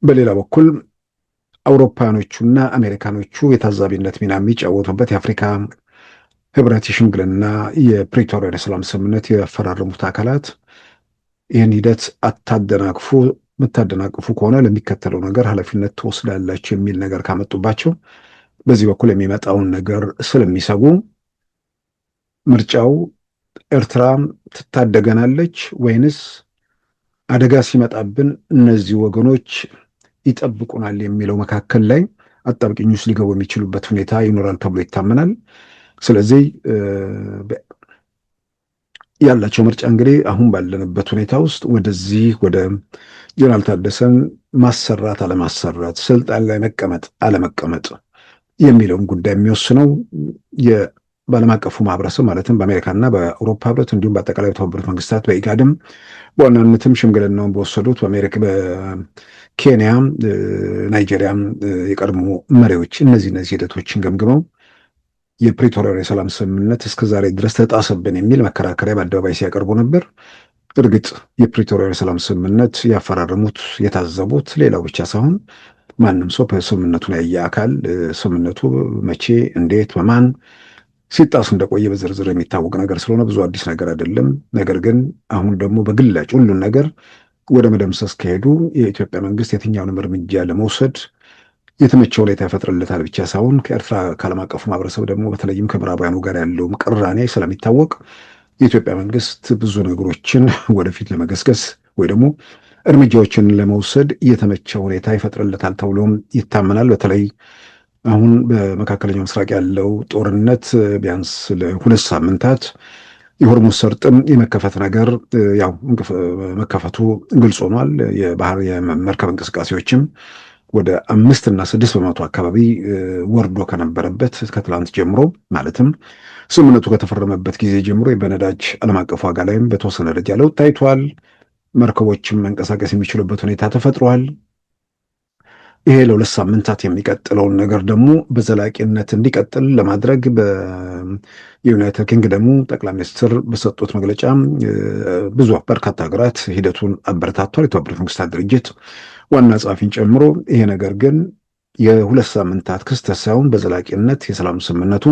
[SPEAKER 1] በሌላ በኩል አውሮፓኖቹና አሜሪካኖቹ የታዛቢነት ሚና የሚጫወቱበት የአፍሪካ ህብረት የሽምግልና የፕሪቶሪያ የሰላም ስምምነት የፈራረሙት አካላት ይህን ሂደት የምታደናቅፉ ከሆነ ለሚከተለው ነገር ኃላፊነት ትወስዳላችሁ የሚል ነገር ካመጡባቸው በዚህ በኩል የሚመጣውን ነገር ስለሚሰጉ ምርጫው ኤርትራ ትታደገናለች ወይንስ አደጋ ሲመጣብን እነዚህ ወገኖች ይጠብቁናል የሚለው መካከል ላይ አጣብቂኝ ውስጥ ሊገቡ የሚችሉበት ሁኔታ ይኖራል ተብሎ ይታመናል። ስለዚህ ያላቸው ምርጫ እንግዲህ አሁን ባለንበት ሁኔታ ውስጥ ወደ ጀነራል ታደሰን ማሰራት አለማሰራት፣ ስልጣን ላይ መቀመጥ አለመቀመጥ የሚለውን ጉዳይ የሚወስነው በዓለም አቀፉ ማህበረሰብ ማለትም በአሜሪካና በአውሮፓ ህብረት እንዲሁም በአጠቃላይ በተባበሩት መንግስታት በኢጋድም በዋናነትም ሽምግልናውን በወሰዱት በኬንያ፣ ናይጄሪያም የቀድሞ መሪዎች እነዚህ ሂደቶችን ገምግመው የፕሪቶሪያ የሰላም ስምምነት እስከዛሬ ድረስ ተጣሰብን የሚል መከራከሪያ በአደባባይ ሲያቀርቡ ነበር። እርግጥ የፕሪቶሪያ የሰላም ስምምነት ያፈራረሙት የታዘቡት ሌላው ብቻ ሳይሆን ማንም ሰው በስምምነቱን ያየ አካል ስምምነቱ መቼ፣ እንዴት፣ በማን ሲጣሱ እንደቆየ በዝርዝር የሚታወቅ ነገር ስለሆነ ብዙ አዲስ ነገር አይደለም። ነገር ግን አሁን ደግሞ በግላጭ ሁሉን ነገር ወደ መደምሰስ ከሄዱ የኢትዮጵያ መንግስት የትኛውንም እርምጃ ለመውሰድ የተመቸ ሁኔታ ይፈጥርለታል ብቻ ሳይሆን ከኤርትራ ከዓለም አቀፉ ማህበረሰብ ደግሞ በተለይም ከምዕራባውያኑ ጋር ያለውም ቅራኔ ስለሚታወቅ የኢትዮጵያ መንግስት ብዙ ነገሮችን ወደፊት ለመገስገስ ወይ ደግሞ እርምጃዎችን ለመውሰድ የተመቸ ሁኔታ ይፈጥርለታል ተብሎም ይታመናል። በተለይ አሁን በመካከለኛው ምስራቅ ያለው ጦርነት ቢያንስ ለ2 ሳምንታት የሆርሙዝ ሰርጥም የመከፈት ነገር ያው መከፈቱ ግልጽ ሆኗል። የባህር የመርከብ እንቅስቃሴዎችም ወደ 5 እና 6 በመቶ አካባቢ ወርዶ ከነበረበት ከትላንት ጀምሮ ማለትም ስምምነቱ ከተፈረመበት ጊዜ ጀምሮ በነዳጅ ዓለም አቀፍ ዋጋ ላይም በተወሰነ ደረጃ ለውጥ ታይቷል። መርከቦችም መንቀሳቀስ የሚችሉበት ሁኔታ ተፈጥሯል። ይሄ ለ2 ሳምንታት የሚቀጥለውን ነገር ደግሞ በዘላቂነት እንዲቀጥል ለማድረግ የዩናይትድ ኪንግደሙ ጠቅላይ ሚኒስትር በሰጡት መግለጫ በርካታ ሀገራት ሂደቱን አበረታቷል። የተባበሩት መንግስታት ድርጅት ዋና ጸሐፊን ጨምሮ ይሄ ነገር ግን የ2 ሳምንታት ክስተት ሳይሆን በዘላቂነት የሰላም ስምምነቱ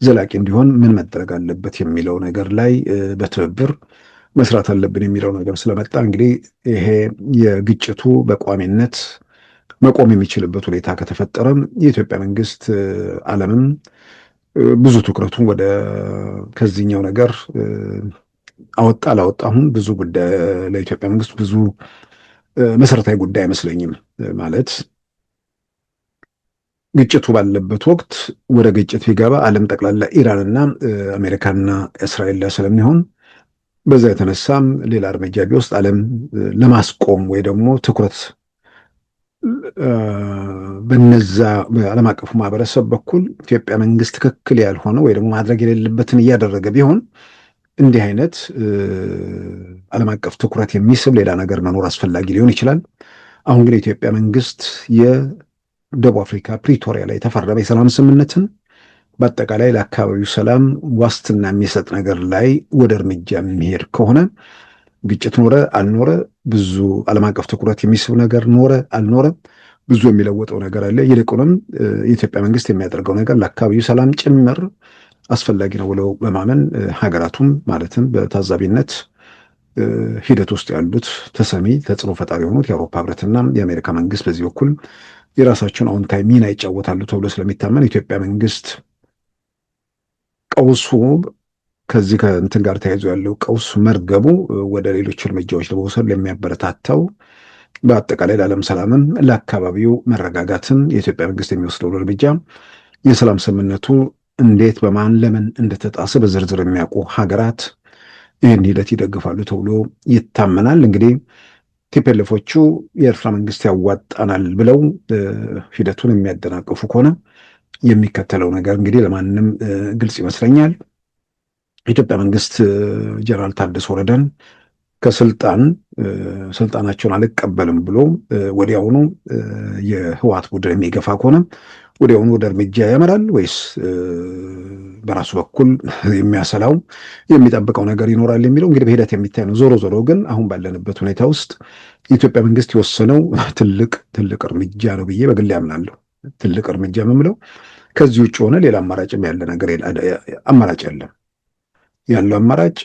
[SPEAKER 1] ዘላቂ እንዲሆን ምን መደረግ አለበት የሚለው ነገር ላይ በትብብር መስራት አለብን የሚለው ነገር ስለመጣ እንግዲህ ይሄ የግጭቱ በቋሚነት መቆም የሚችልበት ሁኔታ ከተፈጠረ የኢትዮጵያ መንግስት ዓለምም ብዙ ትኩረቱን ወደ ከዚህኛው ነገር አወጣ አላወጣ አሁን ብዙ ጉዳይ ለኢትዮጵያ መንግስት ብዙ መሰረታዊ ጉዳይ አይመስለኝም። ማለት ግጭቱ ባለበት ወቅት ወደ ግጭት ቢገባ ዓለም ጠቅላላ ኢራንና አሜሪካና እስራኤል ላይ ስለሚሆን በዛ የተነሳም ሌላ እርምጃ ቢወስድ ዓለም ለማስቆም ወይ ደግሞ ትኩረት በነዛ በዓለም አቀፉ ማህበረሰብ በኩል ኢትዮጵያ መንግስት ትክክል ያልሆነ ወይ ደግሞ ማድረግ የሌለበትን እያደረገ ቢሆን እንዲህ አይነት ዓለም አቀፍ ትኩረት የሚስብ ሌላ ነገር መኖር አስፈላጊ ሊሆን ይችላል። አሁን ግን የኢትዮጵያ መንግስት የደቡብ አፍሪካ ፕሪቶሪያ ላይ የተፈረመ የሰላም ስምምነትን በአጠቃላይ ለአካባቢው ሰላም ዋስትና የሚሰጥ ነገር ላይ ወደ እርምጃ የሚሄድ ከሆነ ግጭት ኖረ አልኖረ፣ ብዙ ዓለም አቀፍ ትኩረት የሚስብ ነገር ኖረ አልኖረ፣ ብዙ የሚለወጠው ነገር አለ። ይልቁንም የኢትዮጵያ መንግስት የሚያደርገው ነገር ለአካባቢው ሰላም ጭምር አስፈላጊ ነው ብለው በማመን ሀገራቱም ማለትም በታዛቢነት ሂደት ውስጥ ያሉት ተሰሚ ተጽዕኖ ፈጣሪ የሆኑት የአውሮፓ ህብረትና የአሜሪካ መንግስት በዚህ በኩል የራሳቸውን አዎንታዊ ሚና ይጫወታሉ ተብሎ ስለሚታመን የኢትዮጵያ መንግስት ቀውሱ ከዚህ ከእንትን ጋር ተያይዞ ያለው ቀውስ መርገቡ ወደ ሌሎች እርምጃዎች ለመውሰድ ለሚያበረታታው በአጠቃላይ ለዓለም ሰላምም ለአካባቢው መረጋጋትን የኢትዮጵያ መንግስት የሚወስደው እርምጃ የሰላም ስምምነቱ እንዴት በማን ለምን እንደተጣሰ በዝርዝር የሚያውቁ ሀገራት ይህን ሂደት ይደግፋሉ ተብሎ ይታመናል። እንግዲህ ቲፒኤልኤፎቹ የኤርትራ መንግስት ያዋጣናል ብለው ሂደቱን የሚያደናቅፉ ከሆነ የሚከተለው ነገር እንግዲህ ለማንም ግልጽ ይመስለኛል። የኢትዮጵያ መንግስት ጀነራል ታደሰ ወረደን ስልጣናቸውን አልቀበልም ብሎ ወዲያውኑ የህወሓት ቡድን የሚገፋ ከሆነ ወዲያውኑ ወደ እርምጃ ያመራል ወይስ በራሱ በኩል የሚያሰላው የሚጠብቀው ነገር ይኖራል የሚለው እንግዲህ በሂደት የሚታይ ነው። ዞሮ ዞሮ ግን አሁን ባለንበት ሁኔታ ውስጥ የኢትዮጵያ መንግስት የወሰነው ትልቅ እርምጃ ነው ብዬ በግሌ ያምናለሁ። ትልቅ እርምጃ የምለው ከዚህ ውጭ ሆነ ሌላ አማራጭም ያለ ነገር አማራጭ የለም። ያለው አማራጭ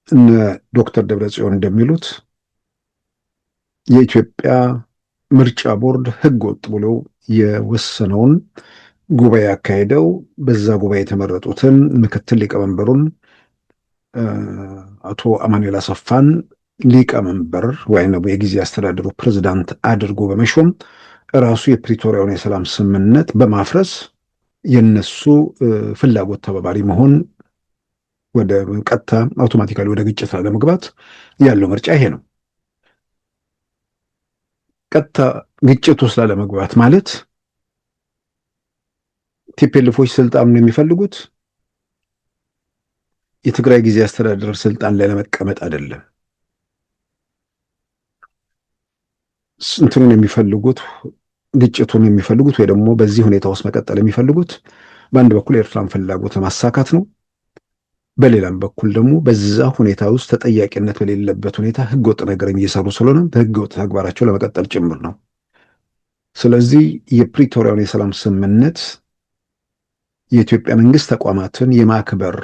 [SPEAKER 1] እነ ዶክተር ደብረጽዮን እንደሚሉት የኢትዮጵያ ምርጫ ቦርድ ህግ ወጥ ብሎ የወሰነውን ጉባኤ አካሄደው በዛ ጉባኤ የተመረጡትን ምክትል ሊቀመንበሩን አቶ አማኑኤል አሰፋን ሊቀመንበር ወይም የጊዜ አስተዳደሩ ፕሬዝዳንት አድርጎ በመሾም ራሱ የፕሪቶሪያውን የሰላም ስምምነት በማፍረስ የነሱ ፍላጎት ተባባሪ መሆን ወደ ቀጥታ አውቶማቲካሊ ወደ ግጭት ለመግባት ያለው ምርጫ ይሄ ነው። ቀጥታ ግጭት ውስጥ ላለመግባት ማለት ቲፒኤልኤፎች ስልጣኑን የሚፈልጉት የትግራይ ጊዜ አስተዳደር ስልጣን ላይ ለመቀመጥ አይደለም። እንትኑን የሚፈልጉት ግጭቱን የሚፈልጉት ወይ ደግሞ በዚህ ሁኔታ ውስጥ መቀጠል የሚፈልጉት በአንድ በኩል የኤርትራን ፍላጎት ማሳካት ነው። በሌላም በኩል ደግሞ በዛ ሁኔታ ውስጥ ተጠያቂነት በሌለበት ሁኔታ ህገወጥ ነገር እየሰሩ ስለሆነ በህገወጥ ተግባራቸው ለመቀጠል ጭምር ነው። ስለዚህ የፕሪቶሪያውን የሰላም ስምምነት የኢትዮጵያ መንግስት ተቋማትን የማክበር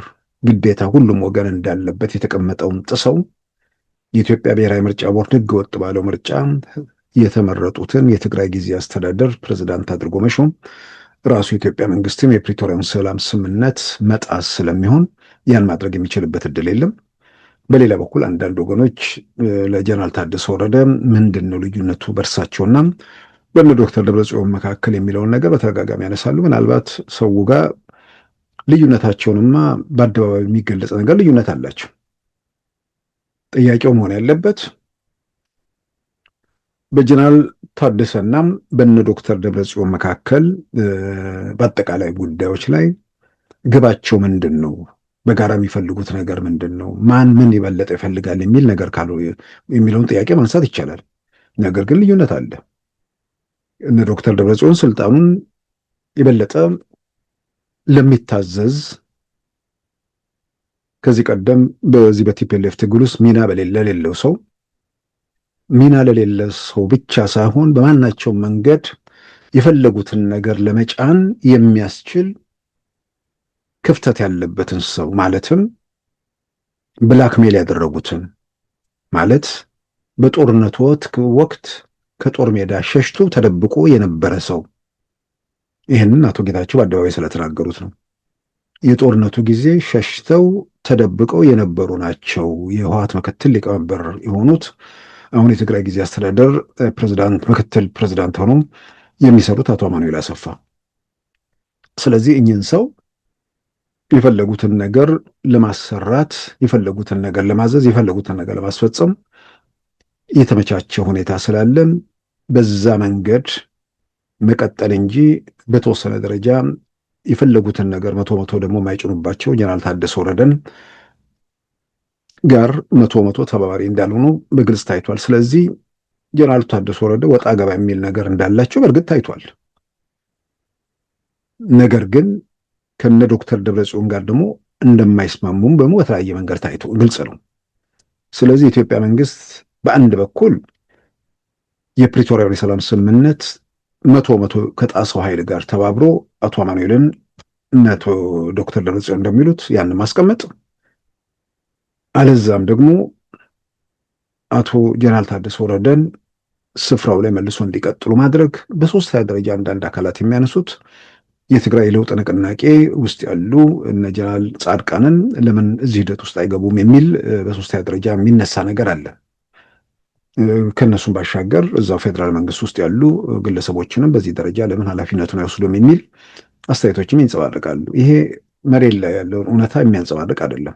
[SPEAKER 1] ግዴታ ሁሉም ወገን እንዳለበት የተቀመጠውን ጥሰው የኢትዮጵያ ብሔራዊ ምርጫ ቦርድ ህገወጥ ባለው ምርጫ የተመረጡትን የትግራይ ጊዜ አስተዳደር ፕሬዝዳንት አድርጎ መሾም ራሱ የኢትዮጵያ መንግስትም የፕሪቶሪያውን ሰላም ስምምነት መጣስ ስለሚሆን ያን ማድረግ የሚችልበት እድል የለም። በሌላ በኩል አንዳንድ ወገኖች ለጀነራል ታደሰ ወረደ ምንድን ነው ልዩነቱ በእርሳቸውና በእነ ዶክተር ደብረጽዮን መካከል የሚለውን ነገር በተደጋጋሚ ያነሳሉ። ምናልባት ሰው ጋር ልዩነታቸውንማ በአደባባይ የሚገለጽ ነገር ልዩነት አላቸው። ጥያቄው መሆን ያለበት በጀነራል ታደሰና በእነ ዶክተር ደብረጽዮን መካከል በአጠቃላይ ጉዳዮች ላይ ግባቸው ምንድን ነው? በጋራ የሚፈልጉት ነገር ምንድን ነው? ማን ምን የበለጠ ይፈልጋል የሚል ነገር የሚለውን ጥያቄ ማንሳት ይቻላል። ነገር ግን ልዩነት አለ። እነ ዶክተር ደብረጽዮን ስልጣኑን የበለጠ ለሚታዘዝ ከዚህ ቀደም በዚህ በቲፒኤልኤፍ ትግል ውስጥ ሚና ለሌለው ሰው ብቻ ሳይሆን በማናቸው መንገድ የፈለጉትን ነገር ለመጫን የሚያስችል ክፍተት ያለበትን ሰው ማለትም ብላክሜል ያደረጉትን ማለት በጦርነቱ ወቅት ከጦር ሜዳ ሸሽቶ ተደብቆ የነበረ ሰው። ይህንን አቶ ጌታቸው በአደባባይ ስለተናገሩት ነው። የጦርነቱ ጊዜ ሸሽተው ተደብቀው የነበሩ ናቸው የህወሓት ምክትል ሊቀመንበር የሆኑት አሁን የትግራይ ጊዜ አስተዳደር ምክትል ፕሬዝዳንት ሆነው የሚሰሩት አቶ አማኑኤል አሰፋ። ስለዚህ እኚህን ሰው የፈለጉትን ነገር ለማሰራት፣ የፈለጉትን ነገር ለማዘዝ፣ የፈለጉትን ነገር ለማስፈጸም የተመቻቸ ሁኔታ ስላለን በዛ መንገድ መቀጠል እንጂ በተወሰነ ደረጃ የፈለጉትን ነገር መቶ ደግሞ የማይጭኑባቸው ጀነራል ታደሰ ወረደን ጋር መቶ ተባባሪ እንዳልሆኑ በግልጽ ታይቷል። ስለዚህ ጀነራል ታደሰ ወረደ ወጣ ገባ የሚል ነገር እንዳላቸው በእርግጥ ታይቷል። ነገር ግን ከነ ዶክተር ደብረጽዮን ጋር ደግሞ እንደማይስማሙም በተለያየ መንገድ ታይቶ ግልጽ ነው። ስለዚህ የኢትዮጵያ መንግስት በአንድ በኩል የፕሪቶሪያውን የሰላም ስምምነት መቶ ከጣሰው ኃይል ጋር ተባብሮ አቶ አማኑኤልን አቶ ዶክተር ደብረጽዮን እንደሚሉት ያን ማስቀመጥ፣ አለዛም ደግሞ አቶ ጀነራል ታደሰ ወረደን ስፍራው ላይ መልሶ እንዲቀጥሉ ማድረግ። በሶስተኛ ደረጃ አንዳንድ አካላት የሚያነሱት የትግራይ ለውጥ ንቅናቄ ውስጥ ያሉ እነ ጀነራል ጻድቃንን ለምን እዚህ ሂደት ውስጥ አይገቡም የሚል በሶስተኛ ደረጃ የሚነሳ ነገር አለ። ከነሱም ባሻገር እዛው ፌዴራል መንግስት ውስጥ ያሉ ግለሰቦችንም በዚህ ደረጃ ለምን ኃላፊነቱን አይወስዱም የሚል አስተያየቶችም ይንጸባረቃሉ። ይሄ መሬት ላይ ያለውን እውነታ የሚያንጸባርቅ አይደለም።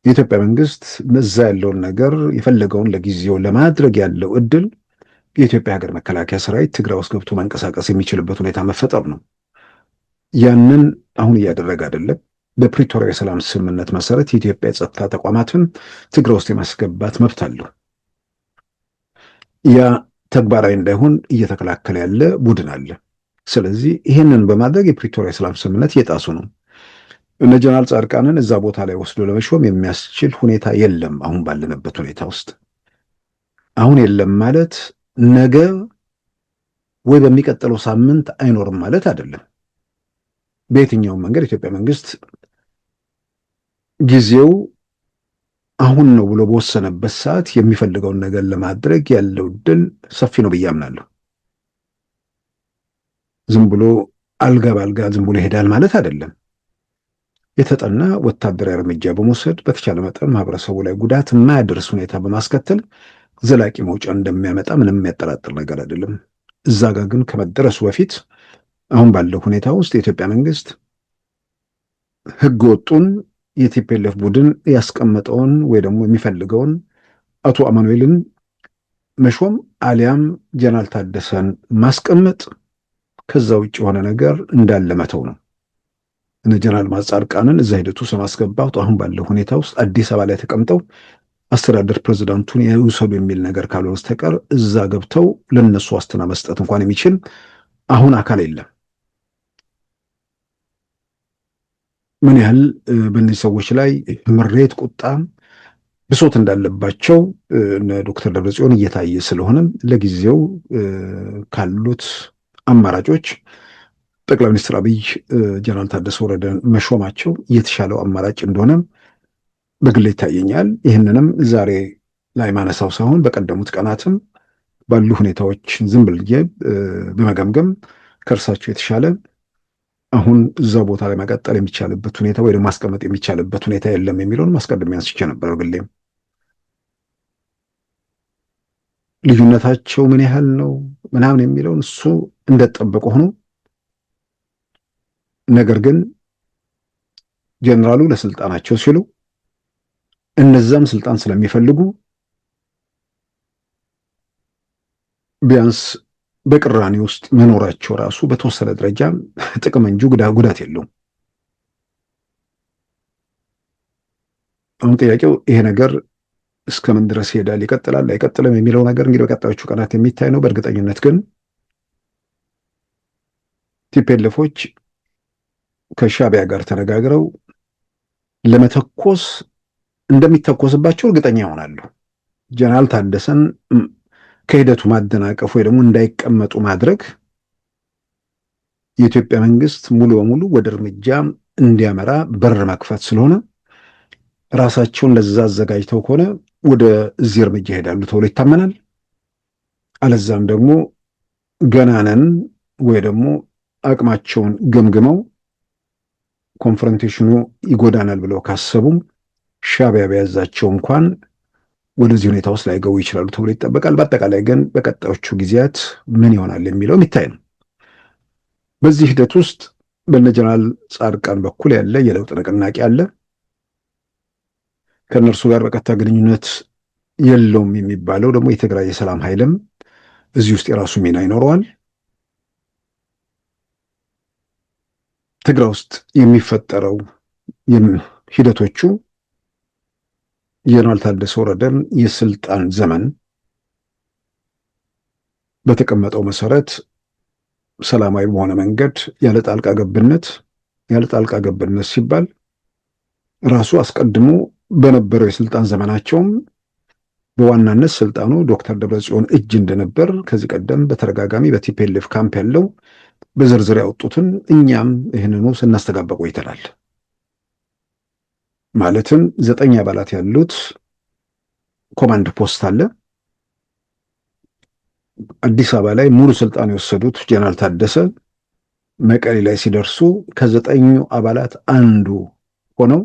[SPEAKER 1] የኢትዮጵያ መንግስት እዛ ያለውን ነገር የፈለገውን ለጊዜው ለማድረግ ያለው እድል የኢትዮጵያ ሀገር መከላከያ ሰራዊት ትግራይ ውስጥ ገብቶ መንቀሳቀስ የሚችልበት ሁኔታ መፈጠር ነው። ያንን አሁን እያደረገ አይደለም። በፕሪቶሪያ የሰላም ስምምነት መሰረት የኢትዮጵያ የጸጥታ ተቋማትን ትግራይ ውስጥ የማስገባት መብት አለው። ያ ተግባራዊ እንዳይሆን እየተከላከለ ያለ ቡድን አለ። ስለዚህ ይህንን በማድረግ የፕሪቶሪያ የሰላም ስምምነት እየጣሱ ነው። እነ ጀነራል ጻድቃንን እዛ ቦታ ላይ ወስዶ ለመሾም የሚያስችል ሁኔታ የለም። አሁን ባለንበት ሁኔታ ውስጥ አሁን የለም ማለት ነገ ወይ በሚቀጥለው ሳምንት አይኖርም ማለት አይደለም። በየትኛውም መንገድ የኢትዮጵያ መንግስት ጊዜው አሁን ነው ብሎ በወሰነበት ሰዓት የሚፈልገውን ነገር ለማድረግ ያለው እድል ሰፊ ነው ብዬ አምናለሁ። ዝም ብሎ አልጋ ባልጋ ዝም ብሎ ይሄዳል ማለት አይደለም። የተጠና ወታደራዊ እርምጃ በመውሰድ በተቻለ መጠን ማህበረሰቡ ላይ ጉዳት የማያደርስ ሁኔታ በማስከተል ዘላቂ መውጫ እንደሚያመጣ ምንም የሚያጠራጥር ነገር አይደለም። እዛ ጋር ግን ከመደረሱ በፊት አሁን ባለው ሁኔታ ውስጥ የኢትዮጵያ መንግስት ህገ ወጡን የቲፒኤልኤፍ ቡድን ያስቀመጠውን ወይ ደግሞ የሚፈልገውን አቶ አማኑኤልን መሾም አሊያም ጀነራል ታደሰን ማስቀመጥ ከዛ ውጭ የሆነ ነገር እንዳለ መተው ነው። እነ ጀነራል ጻድቃንን እዛ ሂደቱ ማስገባት አሁን ባለው ሁኔታ ውስጥ አዲስ አበባ ላይ ተቀምጠው አስተዳደር ፕሬዝዳንቱን የውሰዱ የሚል ነገር ካልሆነ በስተቀር እዛ ገብተው ለነሱ ዋስትና መስጠት እንኳን የሚችል አሁን አካል የለም። ምን ያህል በእነዚህ ሰዎች ላይ ምሬት፣ ቁጣ፣ ብሶት እንዳለባቸው እነ ዶክተር ደብረጽዮን እየታየ ስለሆነ ለጊዜው ካሉት አማራጮች ጠቅላይ ሚኒስትር አብይ ጀነራል ታደሰ ወረደን መሾማቸው የተሻለው አማራጭ እንደሆነ በግሌ ይታየኛል። ይህንንም ዛሬ ላይ ማነሳው ሳይሆን በቀደሙት ቀናትም ባሉ ሁኔታዎች ዝም ብዬ በመገምገም ከእርሳቸው የተሻለ አሁን እዛ ቦታ ላይ መቀጠል የሚቻልበት ሁኔታ ወይ ደግሞ ማስቀመጥ የሚቻልበት ሁኔታ የለም የሚለውን ማስቀደም ያንስቼ ነበር። ግሌም ልዩነታቸው ምን ያህል ነው ምናምን የሚለውን እሱ እንደተጠበቀ ሆኖ ነገር ግን ጀነራሉ ለስልጣናቸው ሲሉ እነዛም ስልጣን ስለሚፈልጉ ቢያንስ በቅራኔ ውስጥ መኖራቸው ራሱ በተወሰነ ደረጃ ጥቅም እንጂ ጉዳት የለውም። አሁን ጥያቄው ይሄ ነገር እስከምን ድረስ ይሄዳል፣ ይቀጥላል አይቀጥልም የሚለው ነገር እንግዲህ በቀጣዮቹ ቀናት የሚታይ ነው። በእርግጠኝነት ግን ቲፒኤልኤፎች ከሻዕቢያ ጋር ተነጋግረው ለመተኮስ እንደሚተኮስባቸው እርግጠኛ ይሆናሉ። ጀነራል ታደሰን ከሂደቱ ማደናቀፍ ወይ ደግሞ እንዳይቀመጡ ማድረግ የኢትዮጵያ መንግስት ሙሉ በሙሉ ወደ እርምጃ እንዲያመራ በር መክፈት ስለሆነ ራሳቸውን ለዛ አዘጋጅተው ከሆነ ወደ እዚህ እርምጃ ይሄዳሉ ተብሎ ይታመናል። አለዛም ደግሞ ገናነን ወይ ደግሞ አቅማቸውን ገምግመው ኮንፍሮንቴሽኑ ይጎዳናል ብለው ካሰቡም ሻዕቢያ በያዛቸው እንኳን ወደዚህ ሁኔታ ውስጥ ላይገቡ ይችላሉ ተብሎ ይጠበቃል። በአጠቃላይ ግን በቀጣዮቹ ጊዜያት ምን ይሆናል የሚለው የሚታይ ነው። በዚህ ሂደት ውስጥ በነ ጀነራል ጻድቃን በኩል ያለ የለውጥ ንቅናቄ አለ። ከእነርሱ ጋር በቀጥታ ግንኙነት የለውም የሚባለው ደግሞ የትግራይ የሰላም ኃይልም እዚህ ውስጥ የራሱ ሚና ይኖረዋል። ትግራይ ውስጥ የሚፈጠረው ሂደቶቹ ጀነራል ታደሰ ወረደን የስልጣን ዘመን በተቀመጠው መሰረት ሰላማዊ በሆነ መንገድ ያለ ጣልቃ ገብነት ሲባል ራሱ አስቀድሞ በነበረው የስልጣን ዘመናቸውም በዋናነት ስልጣኑ ዶክተር ደብረጽዮን እጅ እንደነበር ከዚህ ቀደም በተደጋጋሚ በቲፒኤልኤፍ ካምፕ ያለው በዝርዝር ያወጡትን እኛም ይህንኑ ስናስተጋባ ቆይተናል። ማለትም 9 አባላት ያሉት ኮማንድ ፖስት አለ። አዲስ አበባ ላይ ሙሉ ስልጣን የወሰዱት ጀነራል ታደሰ መቀሌ ላይ ሲደርሱ ከ9 አባላት አንዱ ሆነው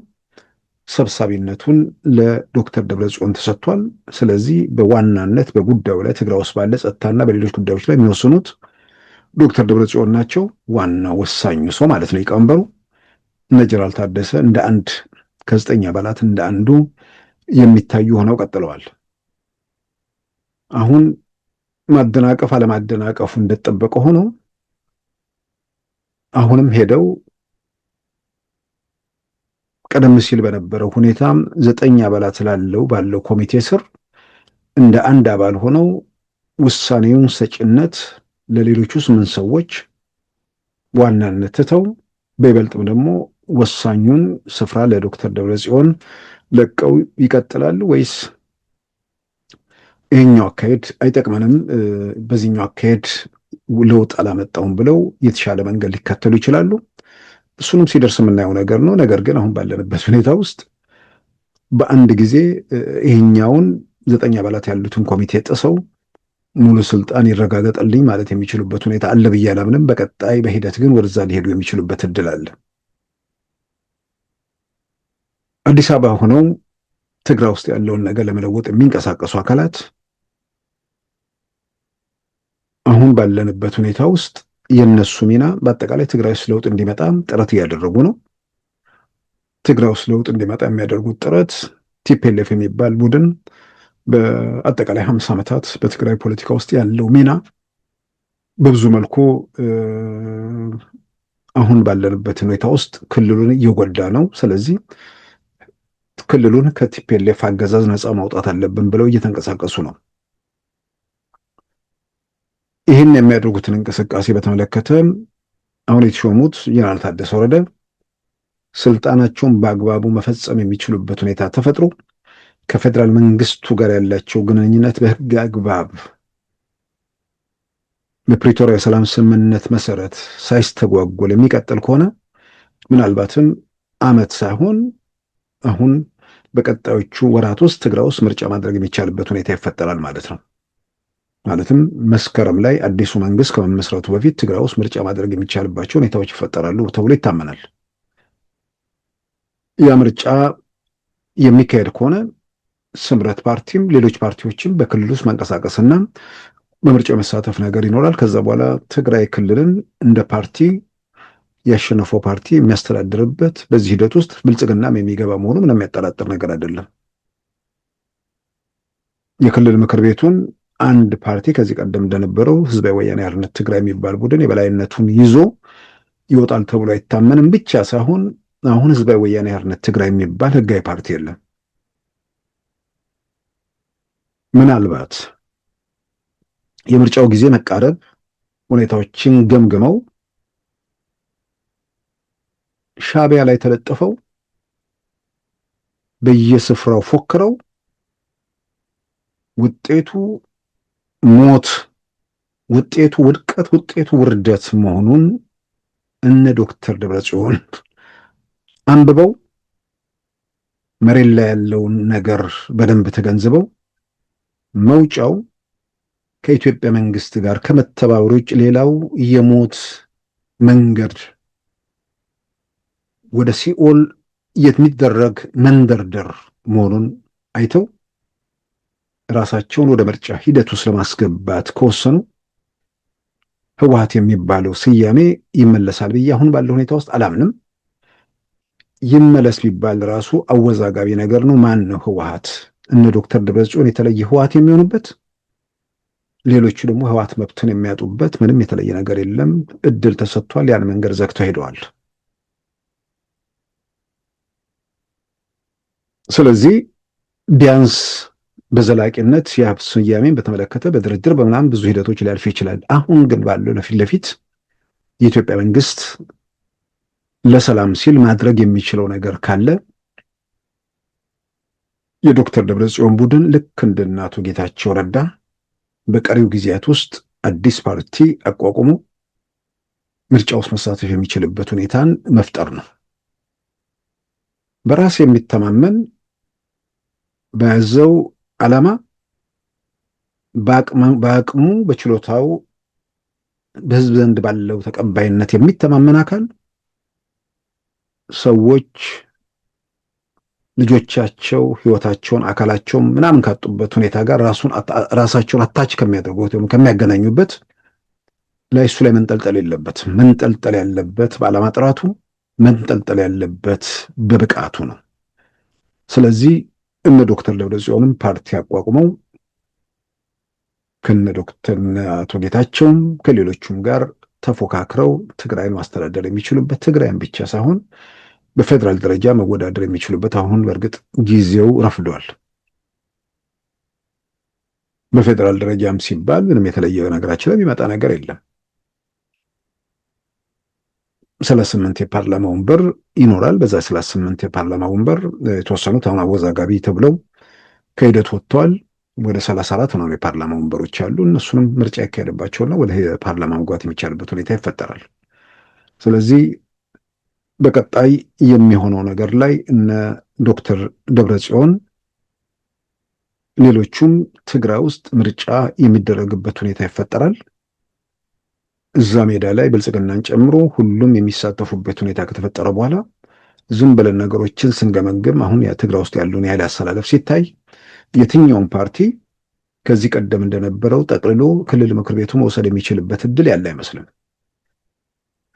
[SPEAKER 1] ሰብሳቢነቱን ለዶክተር ደብረጽዮን ተሰጥቷል። ስለዚህ በዋናነት በጉዳዩ ላይ ትግራይ ውስጥ ባለ ጸጥታና በሌሎች ጉዳዮች ላይ የሚወስኑት ዶክተር ደብረጽዮን ናቸው። ዋና ወሳኙ ሰው ማለት ነው ሊቀመንበሩ። እነ ጀነራል ታደሰ እንደ አንድ ከ9 አባላት እንደ አንዱ የሚታዩ ሆነው ቀጥለዋል። አሁን ማደናቀፍ አለማደናቀፉ እንደተጠበቀ ሆኖ አሁንም ሄደው ቀደም ሲል በነበረው ሁኔታም 9 አባላት ባለው ኮሚቴ ስር እንደ አንድ አባል ሆነው ውሳኔውን ሰጭነት ለሌሎቹ 8 ሰዎች ዋናነት ትተው በይበልጥም ደግሞ ወሳኙን ስፍራ ለዶክተር ደብረጽዮን ለቀው ይቀጥላሉ ወይስ ይሄኛው አካሄድ አይጠቅመንም፣ በዚህኛው አካሄድ ለውጥ አላመጣውም ብለው የተሻለ መንገድ ሊከተሉ ይችላሉ? እሱንም ሲደርስ የምናየው ነገር ነው። ነገር ግን አሁን ባለንበት ሁኔታ ውስጥ በአንድ ጊዜ ይሄኛውን 9 አባላት ያሉትን ኮሚቴ ጥሰው ሙሉ ስልጣን ይረጋገጠልኝ ማለት የሚችሉበት ሁኔታ አለ ብዬ አላምንም። በቀጣይ በሂደት ግን ወደዛ ሊሄዱ የሚችሉበት እድል አለ። አዲስ አበባ ሆነው ትግራይ ውስጥ ያለውን ነገር ለመለወጥ የሚንቀሳቀሱ አካላት አሁን ባለንበት ሁኔታ ውስጥ የነሱ ሚና በአጠቃላይ ትግራይ ውስጥ ለውጥ እንዲመጣ ጥረት እያደረጉ ነው። ትግራይ ውስጥ ለውጥ እንዲመጣ የሚያደርጉት ጥረት ቲፒኤልኤፍ የሚባል ቡድን በአጠቃላይ 50 ዓመታት በትግራይ ፖለቲካ ውስጥ ያለው ሚና በብዙ መልኩ አሁን ባለንበት ሁኔታ ውስጥ ክልሉን እየጎዳ ነው። ስለዚህ ክልሉን ከቲፒኤልኤፍ አገዛዝ ነፃ ማውጣት አለብን ብለው እየተንቀሳቀሱ ነው። ይህን የሚያደርጉትን እንቅስቃሴ በተመለከተ አሁን የተሾሙት ጀነራል ታደሰ ወረደ ስልጣናቸውን በአግባቡ መፈጸም የሚችሉበት ሁኔታ ተፈጥሮ ከፌዴራል መንግስቱ ጋር ያላቸው ግንኙነት በህግ አግባብ በፕሪቶሪያ የሰላም ስምምነት መሰረት ሳይስተጓጎል የሚቀጥል ከሆነ ምናልባትም ዓመት ሳይሆን አሁን በቀጣዮቹ ወራት ውስጥ ትግራይ ውስጥ ምርጫ ማድረግ የሚቻልበት ሁኔታ ይፈጠራል ማለት ነው። ማለትም መስከረም ላይ አዲሱ መንግስት ከመመስረቱ በፊት ትግራይ ውስጥ ምርጫ ማድረግ የሚቻልባቸው ሁኔታዎች ይፈጠራሉ ተብሎ ይታመናል። ያ ምርጫ የሚካሄድ ከሆነ ስምረት ፓርቲም ሌሎች ፓርቲዎችም በክልል ውስጥ መንቀሳቀስና በምርጫው መሳተፍ ነገር ይኖራል። ከዛ በኋላ ትግራይ ክልልን እንደ ፓርቲ ያሸነፈው ፓርቲ የሚያስተዳድርበት በዚህ ሂደት ውስጥ ብልጽግናም የሚገባ መሆኑ ምንም የሚያጠራጥር ነገር አይደለም። የክልል ምክር ቤቱን አንድ ፓርቲ ከዚህ ቀደም እንደነበረው ህዝባዊ ወያኔ ሓርነት ትግራይ የሚባል ቡድን የበላይነቱን ይዞ ይወጣል ተብሎ አይታመንም። ብቻ ሳይሆን አሁን ህዝባዊ ወያኔ ሓርነት ትግራይ የሚባል ህጋዊ ፓርቲ የለም። ምናልባት የምርጫው ጊዜ መቃረብ ሁኔታዎችን ገምግመው ሻዕቢያ ላይ ተለጥፈው በየስፍራው ፎክረው ውጤቱ ሞት፣ ውጤቱ ውድቀት፣ ውጤቱ ውርደት መሆኑን እነ ዶክተር ደብረጽዮን አንብበው መሬት ላይ ያለውን ነገር በደንብ ተገንዝበው መውጫው ከኢትዮጵያ መንግስት ጋር ከመተባበር ውጭ ሌላው የሞት መንገድ ወደ ሲኦል የሚደረግ መንደርደር መሆኑን አይተው ራሳቸውን ወደ ምርጫ ሂደት ውስጥ ለማስገባት ከወሰኑ ህወሓት የሚባለው ስያሜ ይመለሳል ብዬ አሁን ባለው ሁኔታ ውስጥ አላምንም። ይመለስ ቢባል ራሱ አወዛጋቢ ነገር ነው። ማን ነው ህወሓት? እነ ዶክተር ደብረጽዮን የተለየ ህወሓት የሚሆኑበት፣ ሌሎቹ ደግሞ ህወሓት መብትን የሚያጡበት ምንም የተለየ ነገር የለም። እድል ተሰጥቷል። ያን መንገድ ዘግተው ሄደዋል። ስለዚህ ቢያንስ በዘላቂነት የሀብት ስያሜን በተመለከተ በድርድር በምናምን ብዙ ሂደቶች ሊያልፍ ይችላል። አሁን ግን ባለው ለፊት ለፊት የኢትዮጵያ መንግስት ለሰላም ሲል ማድረግ የሚችለው ነገር ካለ የዶክተር ደብረጽዮን ቡድን ልክ እንደ አቶ ጌታቸው ረዳ በቀሪው ጊዜያት ውስጥ አዲስ ፓርቲ አቋቁሞ ምርጫ ውስጥ መሳተፍ የሚችልበት ሁኔታን መፍጠር ነው። በራስ የሚተማመን በያዘው ዓላማ በአቅሙ በችሎታው በህዝብ ዘንድ ባለው ተቀባይነት የሚተማመን አካል ሰዎች ልጆቻቸው ህይወታቸውን አካላቸውን ምናምን ካጡበት ሁኔታ ጋር ራሳቸውን አታች ከሚያደርጉት ወይም ከሚያገናኙበት ላይ እሱ ላይ መንጠልጠል የለበትም። መንጠልጠል ያለበት በዓላማ ጥራቱ፣ መንጠልጠል ያለበት በብቃቱ ነው። ስለዚህ እነ ዶክተር ደብረጽዮንም ፓርቲ አቋቁመው ከነ ዶክተር አቶ ጌታቸውም ከሌሎቹም ጋር ተፎካክረው ትግራይን ማስተዳደር የሚችሉበት ትግራይን ብቻ ሳይሆን በፌዴራል ደረጃ መወዳደር የሚችሉበት አሁን በእርግጥ ጊዜው ረፍዷል። በፌዴራል ደረጃም ሲባል ምንም የተለየ ነገራችን ላይ የሚመጣ ነገር የለም። 38 የፓርላማ ወንበር ይኖራል። በዛ 38 የፓርላማ ወንበር የተወሰኑት አሁን አወዛጋቢ ተብለው ከሂደት ወጥተዋል። ወደ 34 ነው የፓርላማ ወንበሮች አሉ። እነሱንም ምርጫ ያካሄደባቸውና ወደ ፓርላማ መግባት የሚቻልበት ሁኔታ ይፈጠራል። ስለዚህ በቀጣይ የሚሆነው ነገር ላይ እነ ዶክተር ደብረጽዮን ሌሎቹም ትግራይ ውስጥ ምርጫ የሚደረግበት ሁኔታ ይፈጠራል። እዛ ሜዳ ላይ ብልጽግናን ጨምሮ ሁሉም የሚሳተፉበት ሁኔታ ከተፈጠረ በኋላ ዝም ብለን ነገሮችን ስንገመግም አሁን ትግራይ ውስጥ ያለውን የኃይል አሰላለፍ ሲታይ የትኛውም ፓርቲ ከዚህ ቀደም እንደነበረው ጠቅልሎ ክልል ምክር ቤቱ መውሰድ የሚችልበት እድል ያለ አይመስልም።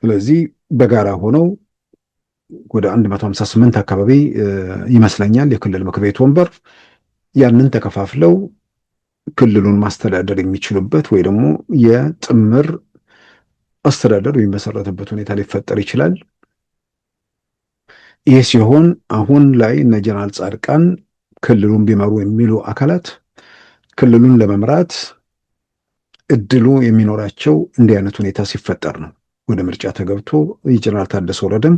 [SPEAKER 1] ስለዚህ በጋራ ሆነው ወደ 158 አካባቢ ይመስለኛል የክልል ምክር ቤት ወንበር ያንን ተከፋፍለው ክልሉን ማስተዳደር የሚችሉበት ወይ ደግሞ የጥምር አስተዳደር የሚመሰረትበት ሁኔታ ሊፈጠር ይችላል። ይህ ሲሆን አሁን ላይ እነ ጀነራል ጻድቃን ክልሉን ቢመሩ የሚሉ አካላት ክልሉን ለመምራት እድሉ የሚኖራቸው እንዲህ አይነት ሁኔታ ሲፈጠር ነው። ወደ ምርጫ ተገብቶ የጀነራል ታደሰ ወረደም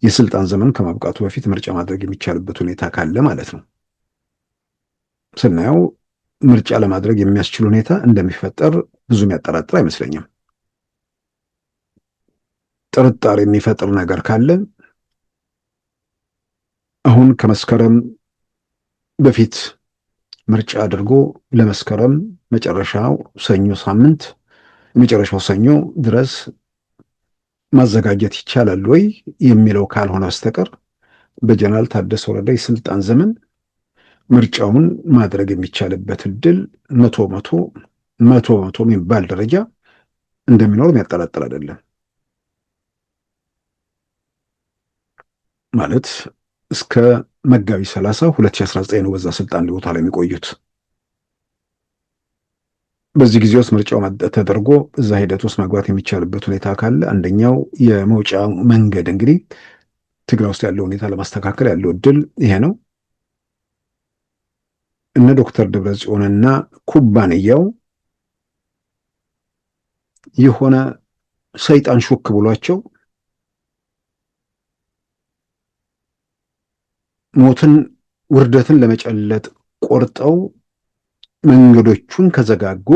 [SPEAKER 1] የስልጣን ዘመን ከማብቃቱ በፊት ምርጫ ማድረግ የሚቻልበት ሁኔታ ካለ ማለት ነው። ስናየው ምርጫ ለማድረግ የሚያስችል ሁኔታ እንደሚፈጠር ብዙ የሚያጠራጥር አይመስለኝም። ጥርጣሬ የሚፈጥር ነገር ካለ አሁን ከመስከረም በፊት ምርጫ አድርጎ ለመስከረም መጨረሻው ሳምንት የመጨረሻው ሰኞ ድረስ ማዘጋጀት ይቻላል ወይ የሚለው ካልሆነ በስተቀር በጀነራል ታደሰ ወረደ የስልጣን ዘመን ምርጫውን ማድረግ የሚቻልበት እድል መቶ የሚባል ደረጃ እንደሚኖር የሚያጠራጥር አይደለም። ማለት እስከ መጋቢት 30 2019 ነው በዛ ስልጣን ቦታ ላይ የሚቆዩት። በዚህ ጊዜ ውስጥ ምርጫው ተደርጎ እዛ ሂደት ውስጥ መግባት የሚቻልበት ሁኔታ ካለ አንደኛው የመውጫ መንገድ እንግዲህ ትግራይ ውስጥ ያለው ሁኔታ ለማስተካከል ያለው እድል ይሄ ነው። እነ ዶክተር ደብረጽዮንና ኩባንያው የሆነ ሰይጣን ሹክ ብሏቸው ሞትን ውርደትን ለመጨለጥ ቆርጠው መንገዶቹን ከዘጋጉ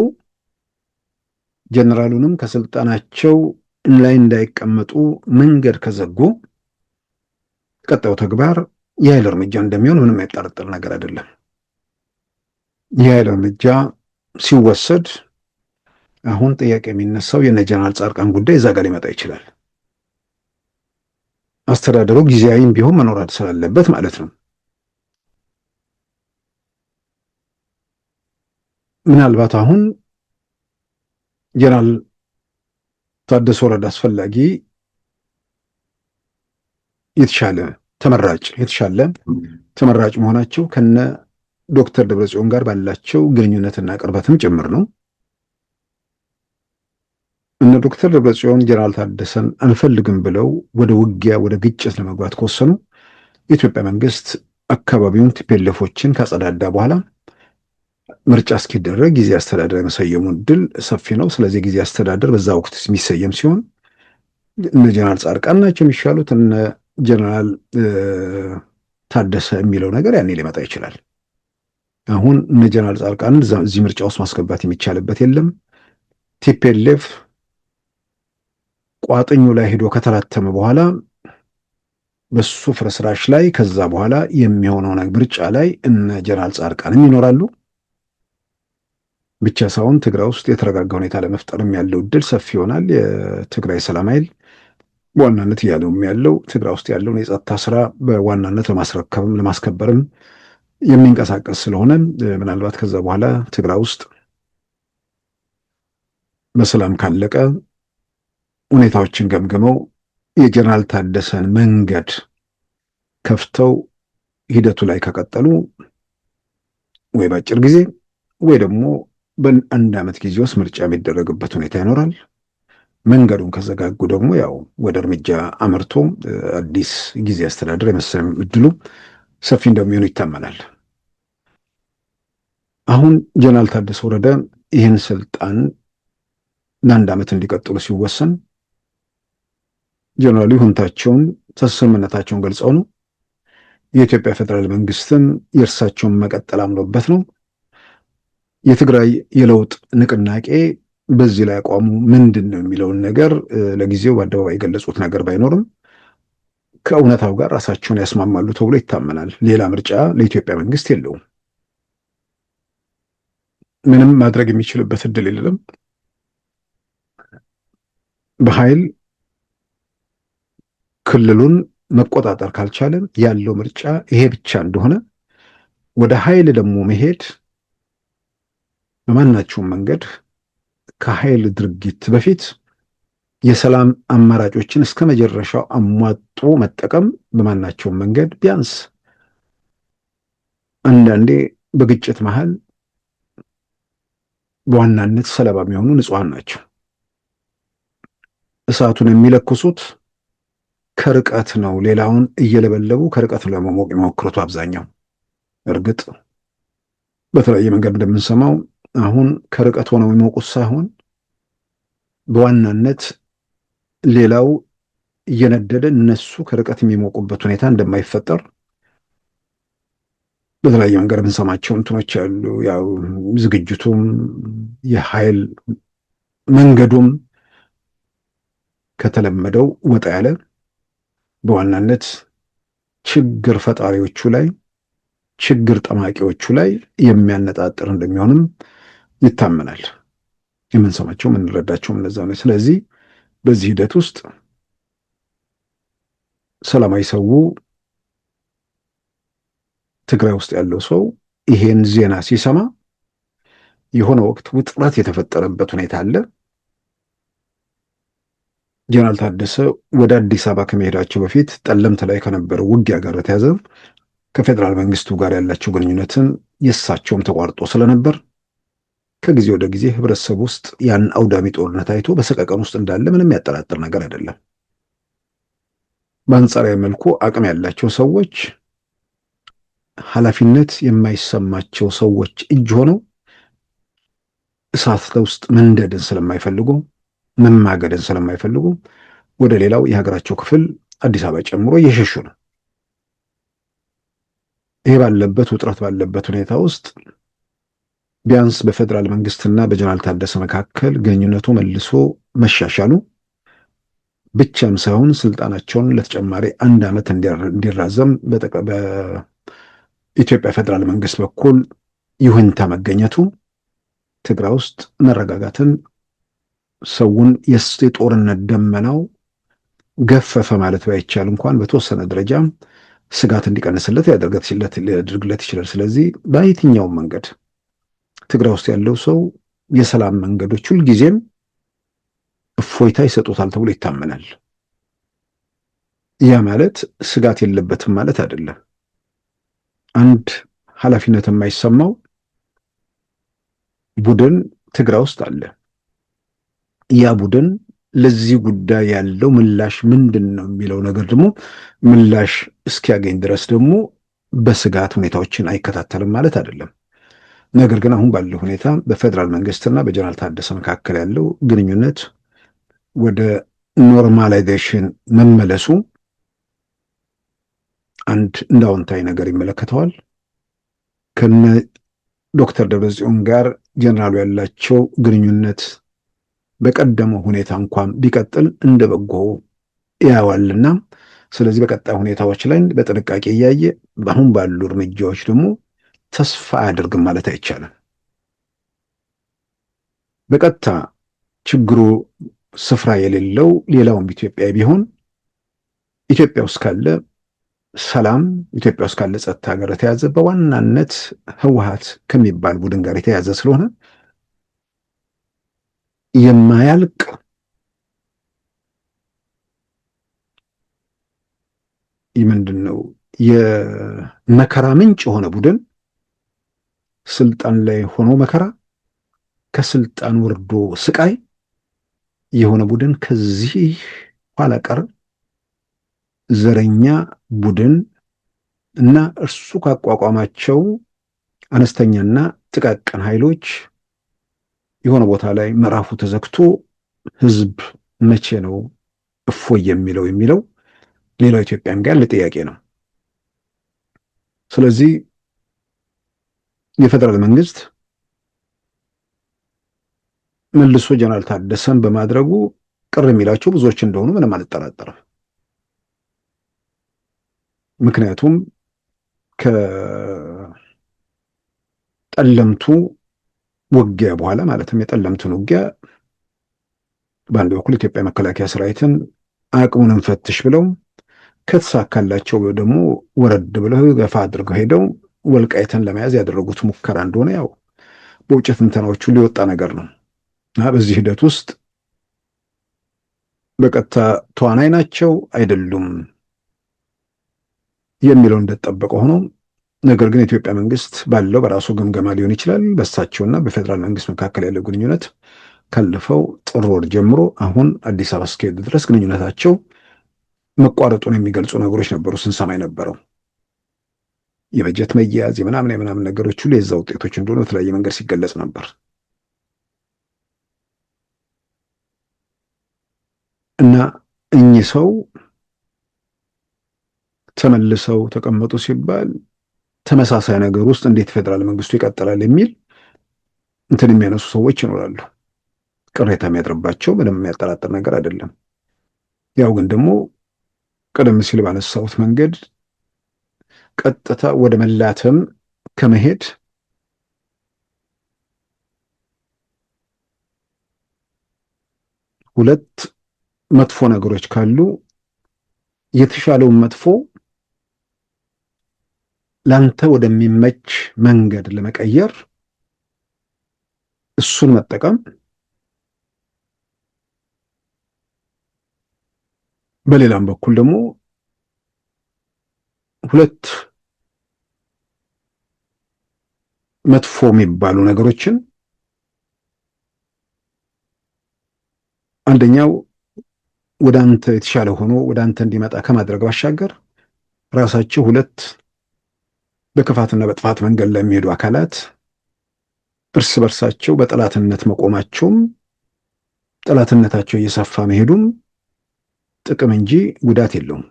[SPEAKER 1] ጀነራሉንም ከስልጣናቸው ላይ እንዳይቀመጡ መንገድ ከዘጉ ቀጣዩ ተግባር የኃይል እርምጃ እንደሚሆን ምንም ያጠራጥር ነገር አይደለም። የኃይል እርምጃ ሲወሰድ አሁን ጥያቄ የሚነሳው የነ ጀነራል ጻድቃን ጉዳይ እዛ ጋር ሊመጣ ይችላል። አስተዳደሩ ጊዜያዊም ቢሆን መኖር ስላለበት ማለት ነው። ምናልባት አሁን ጀነራል ታደሰ ወረደ አስፈላጊ የተሻለ ተመራጭ መሆናቸው ከነ ዶክተር ደብረጽዮን ጋር ባላቸው ግንኙነትና ቅርበትም ጭምር ነው። እነ ዶክተር ደብረጽዮን ጀነራል ታደሰን አንፈልግም ብለው ወደ ውጊያ ወደ ግጭት ለመግባት ከወሰኑ የኢትዮጵያ መንግስት አካባቢውን ቲፒኤልኤፎችን ካጸዳዳ በኋላ ምርጫ እስኪደረግ ጊዜ አስተዳደር የመሰየሙ እድል ሰፊ ነው። ስለዚህ ጊዜ አስተዳደር በዛ ወቅት የሚሰየም ሲሆን እነ ጀነራል ጻድቃን ናቸው የሚሻሉት፣ እነ ጀነራል ታደሰ የሚለው ነገር ያኔ ሊመጣ ይችላል። አሁን እነ ጀነራል ጻድቃን እዚህ ምርጫ ውስጥ ማስገባት የሚቻልበት የለም። ቲፒኤልኤፍ ቋጥኙ ላይ ሄዶ ከተላተመ በኋላ በሱ ፍርስራሽ ላይ ከዛ በኋላ የሚሆነው ምርጫ ላይ እነ ጀነራል ጻድቃንም ይኖራሉ። ብቻ ሳይሆን ትግራይ ውስጥ የተረጋጋ ሁኔታ ለመፍጠርም ያለው እድል ሰፊ ይሆናል። የትግራይ ሰላም ኃይል በዋናነት እያለውም ያለው ትግራይ ውስጥ ያለውን የጸጥታ ስራ በዋናነት ለማስከበርም የሚንቀሳቀስ ስለሆነ ምናልባት ከዛ በኋላ ትግራይ ውስጥ በሰላም ካለቀ ሁኔታዎችን ገምግመው የጀነራል ታደሰን መንገድ ከፍተው ሂደቱ ላይ ከቀጠሉ ወይ በአጭር ጊዜ ወይ ደግሞ በአንድ ዓመት ጊዜ ውስጥ ምርጫ የሚደረግበት ሁኔታ ይኖራል። መንገዱን ከዘጋጉ ደግሞ ያው ወደ እርምጃ አመርቶ አዲስ ጊዜ አስተዳደር የመሰየም እድሉ ሰፊ እንደሚሆኑ ይታመናል። አሁን ጀነራል ታደሰ ወረደ ይህን ስልጣን ለአንድ ዓመት እንዲቀጥሉ ሲወሰን ጀነራሉ ይሁንታቸውን ስምምነታቸውን ገልጸው ነው። የኢትዮጵያ ፌዴራል መንግስትም የእርሳቸውን መቀጠል አምኖበት ነው። የትግራይ የለውጥ ንቅናቄ በዚህ ላይ አቋሙ ምንድን ነው የሚለውን ነገር ለጊዜው በአደባባይ የገለጹት ነገር ባይኖርም ከእውነታው ጋር ራሳቸውን ያስማማሉ ተብሎ ይታመናል። ሌላ ምርጫ ለኢትዮጵያ መንግስት የለውም። ምንም ማድረግ የሚችልበት እድል የለም። በኃይል ክልሉን መቆጣጠር ካልቻለ ያለው ምርጫ ይሄ ብቻ እንደሆነ ወደ ኃይል ደግሞ መሄድ በማናቸውም መንገድ ከኃይል ድርጊት በፊት የሰላም አማራጮችን እስከ መጨረሻው አሟጦ መጠቀም በማናቸውም መንገድ ቢያንስ አንዳንዴ በግጭት መሃል በዋናነት ሰለባ የሚሆኑ ንጹሃን ናቸው። እሳቱን የሚለኩሱት ከርቀት ነው። ሌላውን እየለበለቡ ከርቀት ለመሞቅ የሚሞክሩት አብዛኛው። እርግጥ በተለያየ መንገድ እንደምንሰማው አሁን ከርቀት ሆነው የሚሞቁት ሳይሆን በዋናነት ሌላው እየነደደ እነሱ ከርቀት የሚሞቁበት ሁኔታ እንደማይፈጠር በተለያየ መንገድ የምንሰማቸው እንትኖች ያሉ። ያው ዝግጅቱም የኃይል መንገዱም ከተለመደው ወጣ ያለ በዋናነት ችግር ፈጣሪዎቹ ላይ ችግር ጠማቂዎቹ ላይ የሚያነጣጥር እንደሚሆንም ይታመናል። የምንሰማቸው የምንረዳቸው እነዛ ነው። ስለዚህ በዚህ ሂደት ውስጥ ሰላማዊ ሰው ትግራይ ውስጥ ያለው ሰው ይሄን ዜና ሲሰማ የሆነ ወቅት ውጥረት የተፈጠረበት ሁኔታ አለ። ጀነራል ታደሰ ወደ አዲስ አበባ ከመሄዳቸው በፊት ጠለምት ላይ ከነበረው ውጊያ ጋር በተያዘ ከፌዴራል መንግስቱ ጋር ያላቸው ግንኙነትን የእሳቸውም ተቋርጦ ስለነበር ከጊዜ ወደ ጊዜ ህብረተሰብ ውስጥ ያን አውዳሚ ጦርነት አይቶ በሰቀቀን ውስጥ እንዳለ ምንም ያጠራጥር ነገር አይደለም። በአንጻራዊ መልኩ አቅም ያላቸው ሰዎች ኃላፊነት የማይሰማቸው ሰዎች እጅ ሆነው እሳት ውስጥ መንደድን ስለማይፈልጉ መማገድን ስለማይፈልጉ ወደ ሌላው የሀገራቸው ክፍል አዲስ አበባ ጨምሮ እየሸሹ ነው። ይሄ ባለበት ውጥረት ባለበት ሁኔታ ውስጥ ቢያንስ በፌዴራል መንግስትና በጀነራል ታደሰ መካከል ግንኙነቱ መልሶ መሻሻሉ ብቻም ሳይሆን ስልጣናቸውን ለተጨማሪ አንድ ዓመት እንዲራዘም በኢትዮጵያ ፌዴራል መንግስት በኩል ይሁንታ መገኘቱ ትግራይ ውስጥ መረጋጋትን ሰውን የጦርነት ደመናው ገፈፈ ማለት ባይቻል እንኳን በተወሰነ ደረጃ ስጋት እንዲቀንስለት ሊያደርግለት ይችላል። ስለዚህ በየትኛውም መንገድ ትግራይ ውስጥ ያለው ሰው የሰላም መንገዶች ሁልጊዜም እፎይታ ይሰጡታል ተብሎ ይታመናል። ያ ማለት ስጋት የለበትም ማለት አይደለም። አንድ ኃላፊነት የማይሰማው ቡድን ትግራይ ውስጥ አለ። ያ ቡድን ለዚህ ጉዳይ ያለው ምላሽ ምንድን ነው የሚለው ነገር ደግሞ ምላሽ እስኪያገኝ ድረስ ደግሞ በስጋት ሁኔታዎችን አይከታተልም ማለት አይደለም። ነገር ግን አሁን ባለው ሁኔታ በፌዴራል መንግስትና በጀነራል ታደሰ መካከል ያለው ግንኙነት ወደ ኖርማላይዜሽን መመለሱ አንድ እንደ አዎንታዊ ነገር ይመለከተዋል። ከነ ዶክተር ደብረጽዮን ጋር ጀነራሉ ያላቸው ግንኙነት በቀደመው ሁኔታ እንኳን ቢቀጥል እንደ በጎ ያዋልና ስለዚህ በቀጣይ ሁኔታዎች ላይ በጥንቃቄ እያየ አሁን ባሉ እርምጃዎች ደግሞ ተስፋ አያደርግም ማለት አይቻልም። በቀጥታ ችግሩ ስፍራ የሌለው ሌላውም ኢትዮጵያ ቢሆን ኢትዮጵያ ውስጥ ካለ ሰላም፣ ኢትዮጵያ ውስጥ ካለ ጸጥታ ጋር የተያዘ በዋናነት ህወሓት ከሚባል ቡድን ጋር የተያዘ ስለሆነ የማያልቅ ምንድን ነው የመከራ ምንጭ የሆነ ቡድን ስልጣን ላይ ሆኖ መከራ፣ ከስልጣን ወርዶ ስቃይ የሆነ ቡድን ከዚህ ኋላ ቀር ዘረኛ ቡድን እና እርሱ ካቋቋማቸው አነስተኛና ጥቃቅን ኃይሎች የሆነ ቦታ ላይ ምዕራፉ ተዘግቶ ህዝብ መቼ ነው እፎይ የሚለው ሌላው ኢትዮጵያም ጋር ለጥያቄ ነው። ስለዚህ የፌደራል መንግስት መልሶ ጀነራል ታደሰን በማድረጉ ቅር የሚላቸው ብዙዎች እንደሆኑ ምንም አልጠራጠርም። ምክንያቱም ከጠለምቱ ውጊያ በኋላ ማለትም የጠለምቱን ውጊያ በአንድ በኩል ኢትዮጵያ መከላከያ ሰራዊትን አቅሙን እንፈትሽ ብለው ከተሳካላቸው ደግሞ ወረድ ብለው ገፋ አድርገው ሄደው ወልቃይትን ለመያዝ ያደረጉት ሙከራ እንደሆነ ያው በውጭ ትንተናዎቹ ሊወጣ ነገር ነው እና በዚህ ሂደት ውስጥ በቀጥታ ተዋናይ ናቸው አይደሉም የሚለው እንደተጠበቀ ሆኖ ነገር ግን የኢትዮጵያ መንግስት ባለው በራሱ ግምገማ ሊሆን ይችላል በእሳቸውና በፌዴራል መንግስት መካከል ያለው ግንኙነት ካለፈው ጥር ወር ጀምሮ አሁን አዲስ አበባ እስከሄዱ ድረስ ግንኙነታቸው መቋረጡን የሚገልጹ ነገሮች ነበሩ ስንሰማ የነበረው። የበጀት መያዝ የምናምን ነገሮች ሁሉ የዛ ውጤቶች እንደሆነ በተለያየ መንገድ ሲገለጽ ነበር እና እኚህ ሰው ተመልሰው ተቀመጡ ሲባል ተመሳሳይ ነገር ውስጥ እንዴት ፌዴራል መንግስቱ ይቀጥላል የሚል እንትን የሚያነሱ ሰዎች ይኖራሉ። ቅሬታ የሚያድርባቸው ምንም የሚያጠራጥር ነገር አይደለም። ያው ግን ደግሞ ቀደም ሲል ባነሳሁት መንገድ ቀጥታ ወደ መላተም ከመሄድ ሁለት መጥፎ ነገሮች ካሉ የተሻለውን መጥፎ ላንተ ወደሚመች መንገድ ለመቀየር እሱን መጠቀም፣ በሌላም በኩል ደግሞ ሁለት መጥፎ የሚባሉ ነገሮችን አንደኛው ወደ አንተ የተሻለ ሆኖ ወደ አንተ እንዲመጣ ከማድረግ ባሻገር ራሳቸው ሁለት በክፋትና በጥፋት መንገድ ላይ የሚሄዱ አካላት እርስ በርሳቸው በጠላትነት መቆማቸውም ጠላትነታቸው እየሰፋ መሄዱም ጥቅም እንጂ ጉዳት የለውም።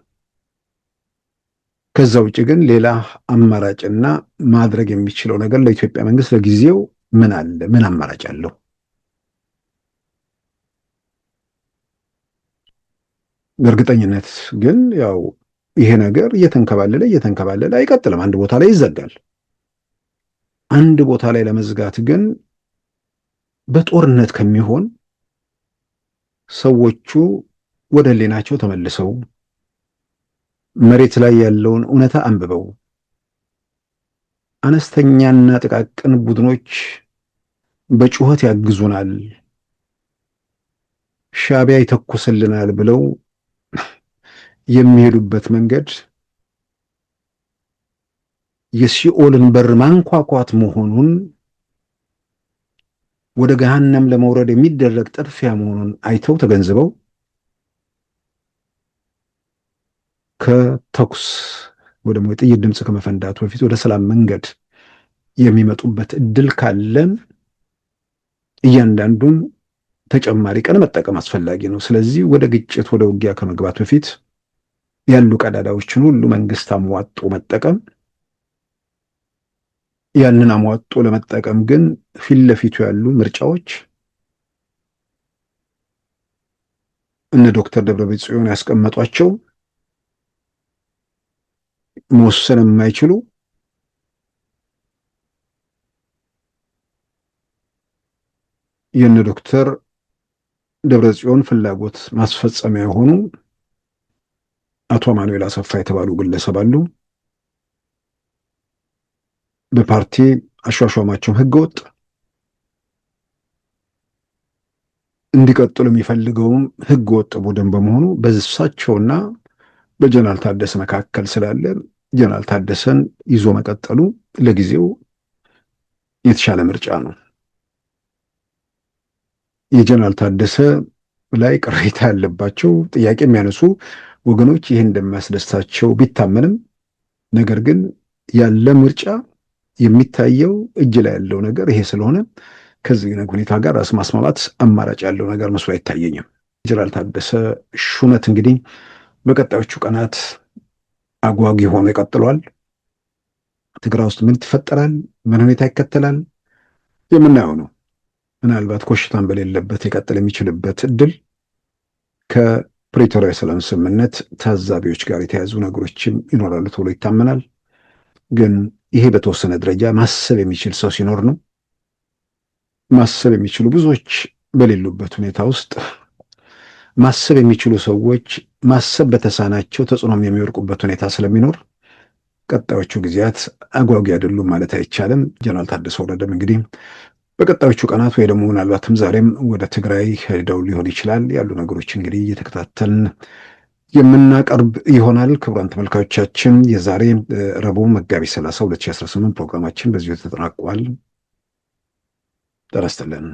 [SPEAKER 1] ከዛ ውጭ ግን ሌላ አማራጭና ማድረግ የሚችለው ነገር ለኢትዮጵያ መንግስት ለጊዜው ምን አለ? ምን አማራጭ አለው? በእርግጠኝነት ግን ያው ይሄ ነገር እየተንከባለለ አይቀጥልም። አንድ ቦታ ላይ ይዘጋል። አንድ ቦታ ላይ ለመዝጋት ግን በጦርነት ከሚሆን ሰዎቹ ወደ ህሊናቸው ተመልሰው መሬት ላይ ያለውን እውነታ አንብበው አነስተኛና ጥቃቅን ቡድኖች በጩኸት ያግዙናል፣ ሻዕቢያ ይተኩስልናል ብለው የሚሄዱበት መንገድ የሲኦልን በር ማንኳኳት መሆኑን ወደ ገሃነም ለመውረድ የሚደረግ ጥድፊያ መሆኑን አይተው ተገንዝበው ከተኩስ ወይ ደግሞ የጥይት ድምፅ ከመፈንዳቱ በፊት ወደ ሰላም መንገድ የሚመጡበት እድል ካለ እያንዳንዱን ተጨማሪ ቀን መጠቀም አስፈላጊ ነው። ስለዚህ ወደ ግጭት ወደ ውጊያ ከመግባት በፊት ያሉ ቀዳዳዎችን ሁሉ መንግስት አሟጦ መጠቀም፣ ያንን አሟጦ ለመጠቀም ግን ፊት ለፊቱ ያሉ ምርጫዎች እነ ዶክተር ደብረጽዮን ያስቀመጧቸው መወሰን የማይችሉ የእነ ዶክተር ደብረጽዮን ፍላጎት ማስፈጸሚያ የሆኑ አቶ አማኑኤል አሰፋ የተባሉ ግለሰብ አሉ። በፓርቲ አሿሿማቸው ህገወጥ እንዲቀጥሉ የሚፈልገውም ህገወጥ ቡድን በመሆኑ በእሳቸውና በጀነራል ታደሰ መካከል ስላለ ጀነራል ታደሰን ይዞ መቀጠሉ ለጊዜው የተሻለ ምርጫ ነው። የጀነራል ታደሰ ላይ ቅሬታ ያለባቸው ጥያቄ የሚያነሱ ወገኖች ይሄን እንደሚያስደስታቸው ቢታመንም፣ ነገር ግን ያለ ምርጫ የሚታየው እጅ ላይ ያለው ነገር ይሄ ስለሆነ ከዚህ ሁኔታ ጋር ራስ ማስማማት አማራጭ ያለው ነገር መስሎ አይታየኝም። ጀነራል ታደሰ ሹመት እንግዲህ በቀጣዮቹ ቀናት አጓጊ ሆኖ ይቀጥሏል። ትግራይ ውስጥ ምን ይፈጠራል፣ ምን ሁኔታ ይከተላል የምናየው ነው። ምናልባት ኮሽታን በሌለበት ሊቀጥል የሚችልበት እድል ከፕሪቶሪያ የሰላም ስምምነት ታዛቢዎች ጋር የተያዙ ነገሮችም ይኖራሉ ተብሎ ይታመናል። ግን ይሄ በተወሰነ ደረጃ ማሰብ የሚችል ሰው ሲኖር ነው። ማሰብ የሚችሉ ብዙዎች በሌሉበት ሁኔታ ውስጥ ማሰብ የሚችሉ ሰዎች ማሰብ በተሳናቸው ተጽዕኖም የሚወርቁበት ሁኔታ ስለሚኖር ቀጣዮቹ ጊዜያት አጓጊ አይደሉም ማለት አይቻልም። ጀነራል ታደሰ ወረደም እንግዲህ በቀጣዮቹ ቀናት ወይ ደግሞ ምናልባትም ዛሬም ወደ ትግራይ ሄደው ሊሆን ይችላል። ያሉ ነገሮች እንግዲህ እየተከታተልን የምናቀርብ ይሆናል። ክቡራን ተመልካቾቻችን የዛሬ ረቡዕ መጋቢት 30 2018 ፕሮግራማችን በዚሁ ተጠናቋል። ጤና ይስጥልን።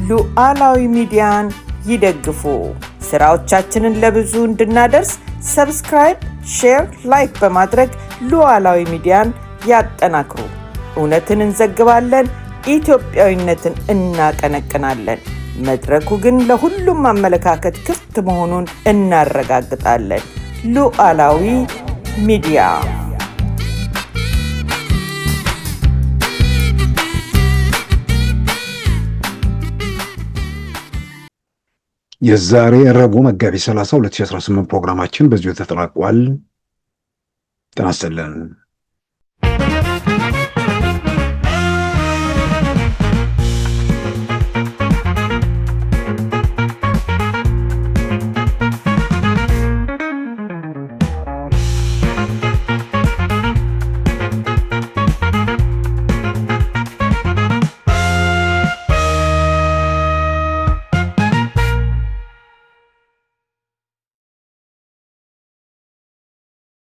[SPEAKER 2] ሉዓላዊ ሚዲያን ይደግፉ። ስራዎቻችንን ለብዙ እንድናደርስ ሰብስክራይብ፣ ሼር፣ ላይክ በማድረግ ሉዓላዊ ሚዲያን ያጠናክሩ። እውነትን እንዘግባለን፣ ኢትዮጵያዊነትን እናቀነቅናለን። መድረኩ ግን ለሁሉም አመለካከት ክፍት መሆኑን እናረጋግጣለን። ሉዓላዊ ሚዲያ
[SPEAKER 1] የዛሬ ረቡዕ መጋቢት 30 2018 ፕሮግራማችን በዚሁ ተጠናቋል። ጤና ይስጥልን።